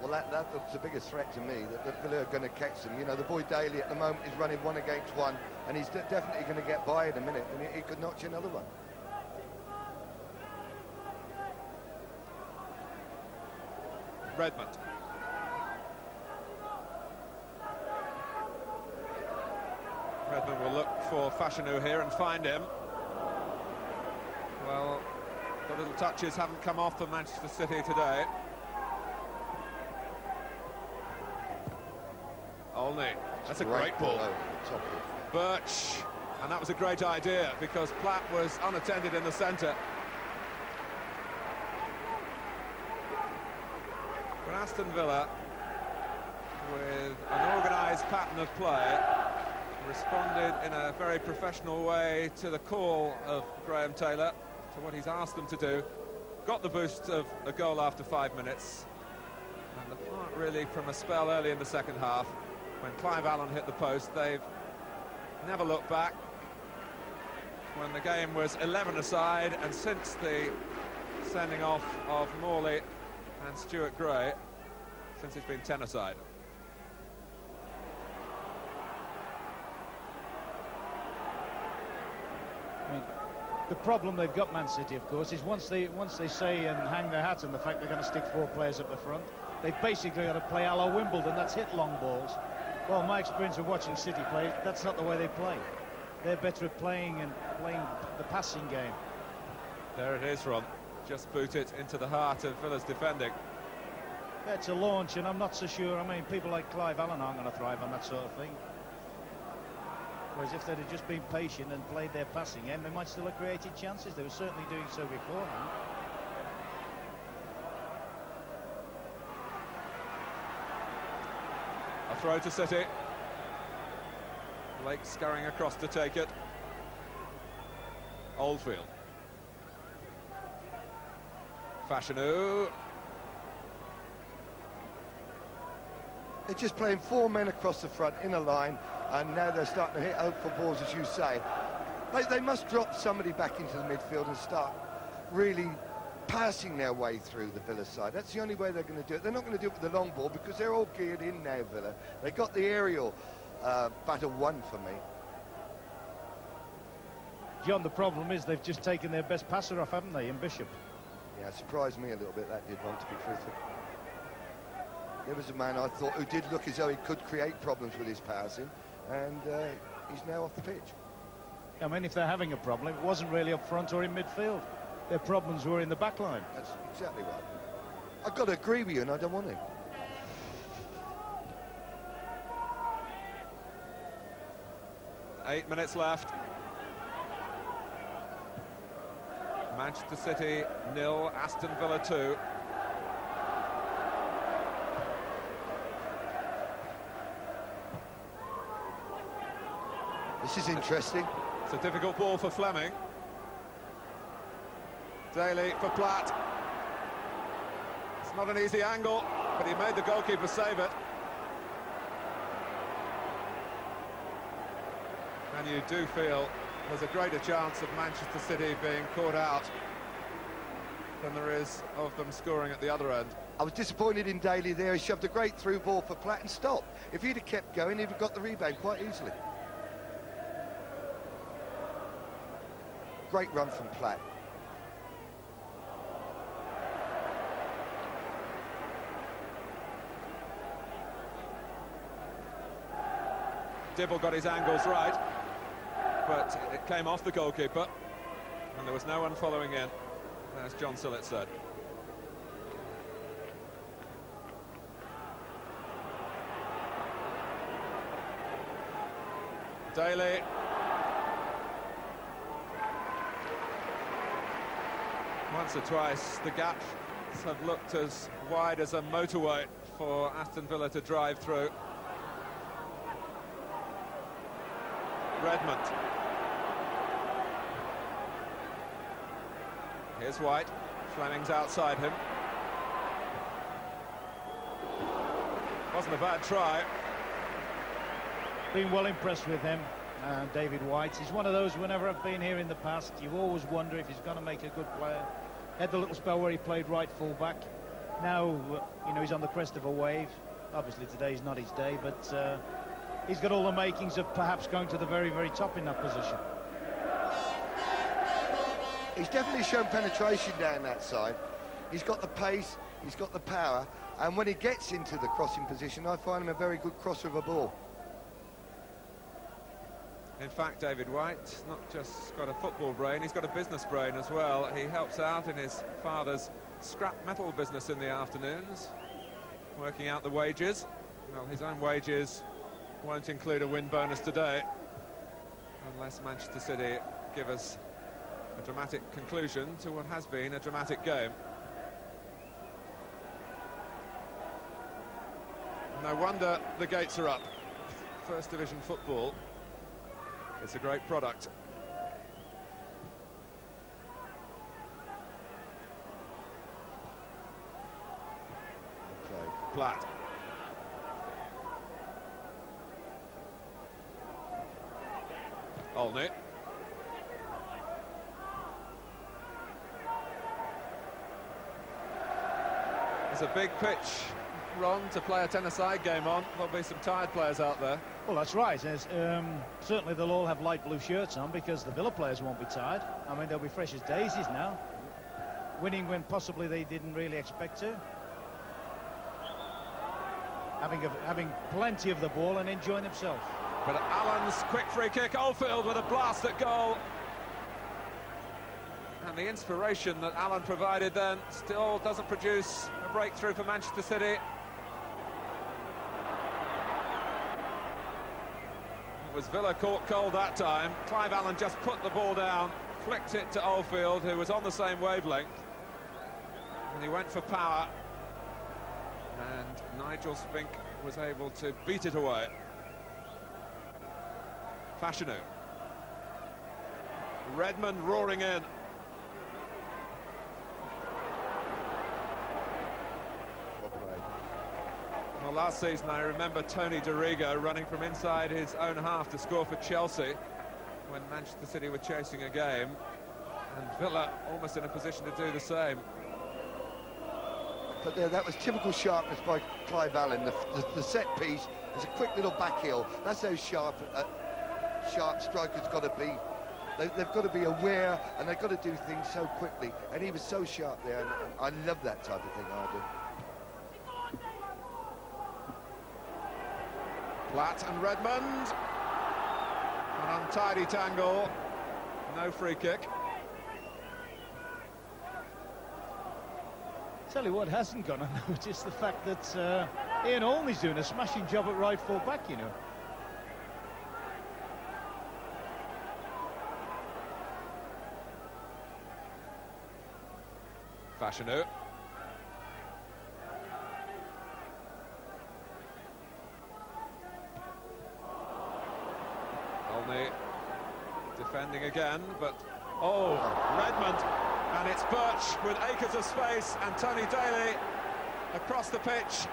Well, that looks the biggest threat to me, that Villa are going to catch them. You know, the boy Daly at the moment is running 1 against 1, and he's definitely going to get by in a minute, and he could notch another one. Redmond. Redmond will look for Fashanu here and find him. Well, the little touches haven't come off for Manchester City today. Olney, that's a great ball. Birch, and that was a great idea because Platt was unattended in the centre. For Aston Villa, with an organised pattern of play, responded in a very professional way to the call of Graham Taylor, to what he's asked them to do. Got the boost of a goal after 5 minutes, and apart really from a spell early in the second half, when Clive Allen hit the post, they've never looked back. When the game was 11 aside, and since the sending off of Morley and Stuart Gray, since it's been 10 aside. I mean, the problem they've got, Man City, of course, is once they say and hang their hat on the fact they're going to stick 4 players up the front, they've basically got to play a la Wimbledon. That's hit long balls. Well, my experience of watching City play, that's not the way they play. They're better at playing the passing game. There it is, Ron. Just boot it into the heart of Villa's defending. That's a launch, and I'm not so sure. I mean, people like Clive Allen aren't going to thrive on that sort of thing. Whereas if they'd have just been patient and played their passing game, they might still have created chances. They were certainly doing so beforehand. A throw to City. Blake scurrying across to take it. Oldfield. Fashanu. They're just playing 4 men across the front in a line, and now they're starting to hit hopeful balls, as you say. They must drop somebody back into the midfield and start really passing their way through the Villa side. That's the only way they're going to do it. They're not going to do it with the long ball because they're all geared in now, Villa. They got the aerial battle won for me. John, the problem is they've just taken their best passer off, haven't they, in Bishop? Yeah, it surprised me a little bit, that did, want to be truthful. There was a man I thought who did look as though he could create problems with his passing, and he's now off the pitch. I mean, if they're having a problem, it wasn't really up front or in midfield. Their problems were in the back line. That's exactly right. I've got to agree with you, and I don't want to. Eight minutes left. Manchester City 0, Aston Villa 2. This is interesting. It's a difficult ball for Fleming. Daly for Platt. It's not an easy angle, but he made the goalkeeper save it. And you do feel there's a greater chance of Manchester City being caught out than there is of them scoring at the other end. I was disappointed in Daly there. He shoved a great through ball for Platt and stopped. If he'd have kept going, he'd have got the rebound quite easily. Great run from Platt. Dibble got his angles right, but it came off the goalkeeper, and there was no one following in, as John Sillett said. Daly. Once or twice the gaps have looked as wide as a motorway for Aston Villa to drive through. Redmond. Here's White. Fleming's outside him. Wasn't a bad try. Been well impressed with him, David White. He's one of those, whenever I've been here in the past, you always wonder if he's going to make a good player. Had the little spell where he played right full-back. Now, you know, he's on the crest of a wave. Obviously today's not his day, but he's got all the makings of perhaps going to the very, very top in that position. He's definitely shown penetration down that side. He's got the pace, he's got the power, and when he gets into the crossing position, I find him a very good crosser of a ball. In fact, David White not just got a football brain, he's got a business brain as well. He helps out in his father's scrap metal business in the afternoons, working out the wages. Well, his own wages won't include a win bonus today, unless Manchester City give us a dramatic conclusion to what has been a dramatic game. No wonder the gates are up. First Division football. It's a great product. Okay. Platt. Olney. It's a big pitch, Ron, to play a ten-a-side game on. There'll be some tired players out there. Well, that's right. Certainly they'll all have light blue shirts on because the Villa players won't be tired. I mean, they'll be fresh as daisies now. Winning when possibly they didn't really expect to. having plenty of the ball and enjoying himself. But Allen's quick free kick, Oldfield with a blast at goal. And the inspiration that Allen provided then still doesn't produce a breakthrough for Manchester City. It was Villa caught cold that time. Clive Allen just put the ball down, flicked it to Oldfield, who was on the same wavelength. And he went for power. And Nigel Spink was able to beat it away. Fashanu. Redmond roaring in. Well, last season I remember Tony Dorigo running from inside his own half to score for Chelsea when Manchester City were chasing a game, and Villa almost in a position to do the same. But that was typical sharpness by Clive Allen. The set piece is a quick little back heel. That's how sharp strikers got to be. They've got to be aware, and they've got to do things so quickly. And he was so sharp there, and I love that type of thing, I do. Platt and Redmond. An untidy tangle. No free kick. Tell you what hasn't gone unnoticed, the fact that Ian Olney's doing a smashing job at right full back, you know. Fashanu. Olney defending again, but Redmond, and it's Birch with acres of space, and Tony Daly across the pitch.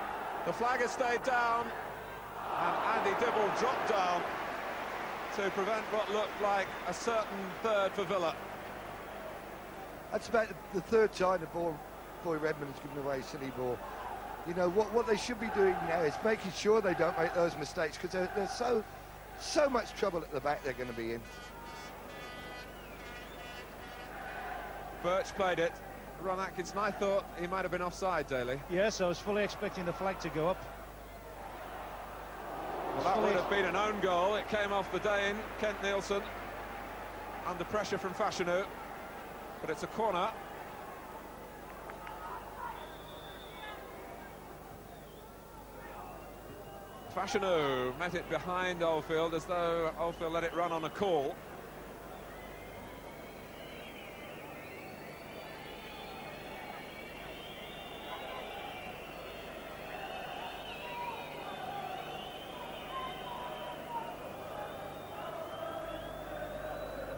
The flag has stayed down, and Andy Dibble dropped down to prevent what looked like a certain third for Villa. That's about the third time the boy Redmond has given away a silly ball. You know, what they should be doing now is making sure they don't make those mistakes, because there's so much trouble at the back they're going to be in. Birch played it. Ron Atkinson, I thought he might have been offside, Daly. Yes, I was fully expecting the flag to go up. Well, that would have been an own goal. It came off the Dane, Kent Nielsen, under pressure from Fashanu. But it's a corner. Fashanu met it behind Oldfield, as though Oldfield let it run on a call.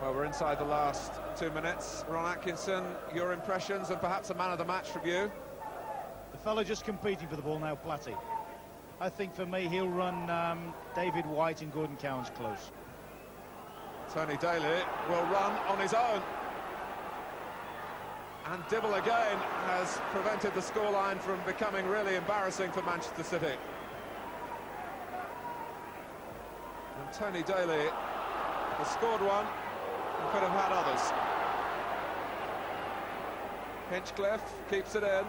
Well, we're inside the last 2 minutes. Ron Atkinson, your impressions and perhaps a man of the match from you? The fellow just competing for the ball now, Platty. I think for me he'll run David White and Gordon Cowan's close. Tony Daly will run on his own. And Dibble again has prevented the scoreline from becoming really embarrassing for Manchester City. And Tony Daly has scored one and could have had others. Hinchcliffe keeps it in.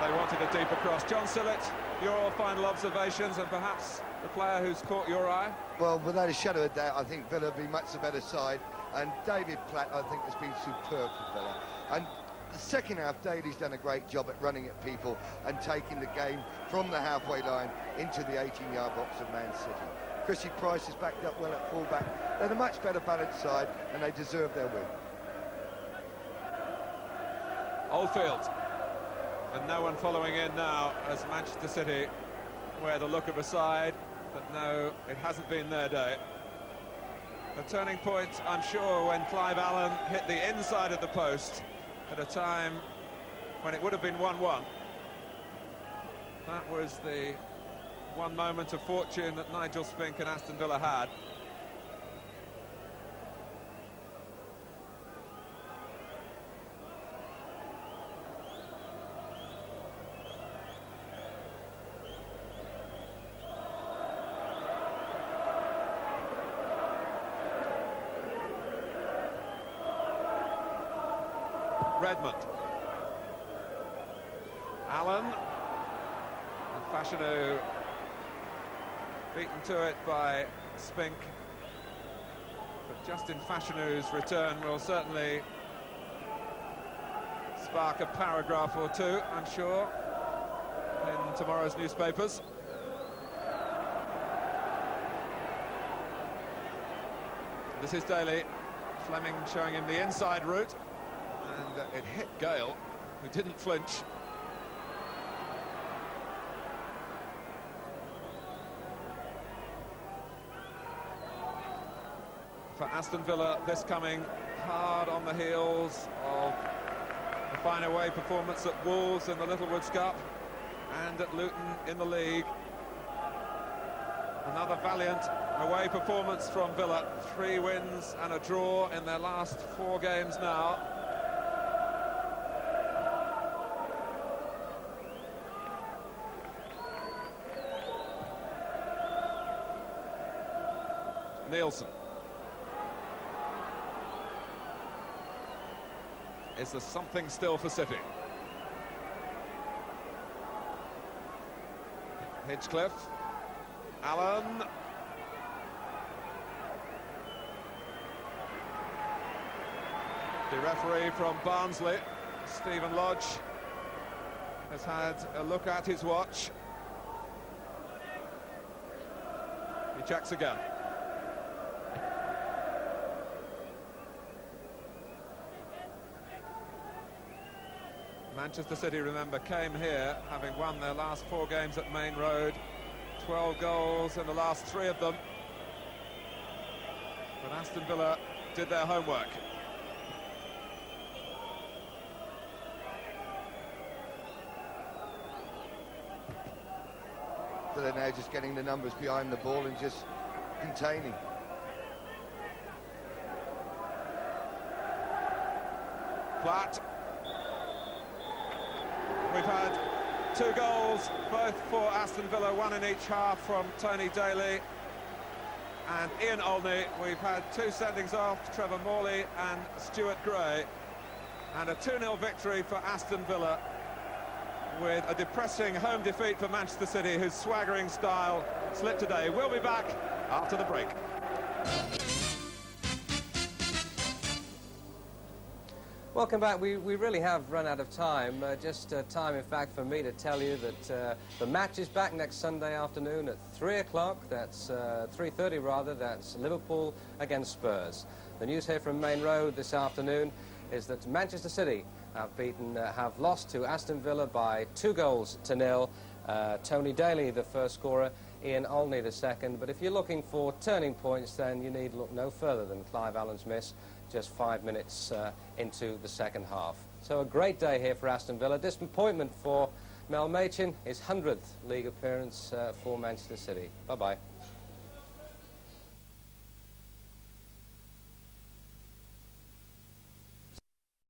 They wanted a deeper cross. John Sillett, your final observations and perhaps the player who's caught your eye? Well, without a shadow of doubt, I think Villa will be much the better side, and David Platt, I think, has been superb for Villa. And the second half, Daly's done a great job at running at people and taking the game from the halfway line into the 18-yard box of Man City. Chrissy Price is backed up well at full-back. They're a much better balanced side, and they deserve their win. Oldfield. And no one following in now as Manchester City wear the look of a side, but no, it hasn't been their day. A turning point, I'm sure, when Clive Allen hit the inside of the post at a time when it would have been 1-1. That was the one moment of fortune that Nigel Spink and Aston Villa had. Redmond. Allen. And Fashanu beaten to it by Spink. But Justin Fashanu's return will certainly spark a paragraph or two, I'm sure, in tomorrow's newspapers. This is Daly. Fleming showing him the inside route, and it hit Gale, who didn't flinch. For Aston Villa, this coming hard on the heels of a fine away performance at Wolves in the Littlewoods Cup and at Luton in the league. Another valiant away performance from Villa. 3 wins and a draw in their last 4 games now. Nielsen. Is there something still for City? Hinchcliffe. Allen. The referee from Barnsley, Stephen Lodge, has had a look at his watch. He checks again. Manchester City, remember, came here having won their last 4 games at Main Road. 12 goals in the last 3 of them. But Aston Villa did their homework. So they're now just getting the numbers behind the ball and just containing. Platt. We've had 2 goals, both for Aston Villa, 1 in each half from Tony Daly and Ian Olney. We've had 2 sendings off, Trevor Morley and Stuart Gray, and a 2-0 victory for Aston Villa, with a depressing home defeat for Manchester City, whose swaggering style slipped today. We'll be back after the break. Welcome back. We really have run out of time. Just time, in fact, for me to tell you that the match is back next Sunday afternoon at 3 o'clock. That's 3:30 rather. That's Liverpool against Spurs. The news here from Main Road this afternoon is that Manchester City have lost to Aston Villa by 2 goals to 0. Tony Daly, the first scorer, Ian Olney, the second. But if you're looking for turning points, then you need look no further than Clive Allen's miss just 5 minutes into the second half. So a great day here for Aston Villa. Disappointment for Mel Machin, his 100th league appearance for Manchester City. Bye-bye.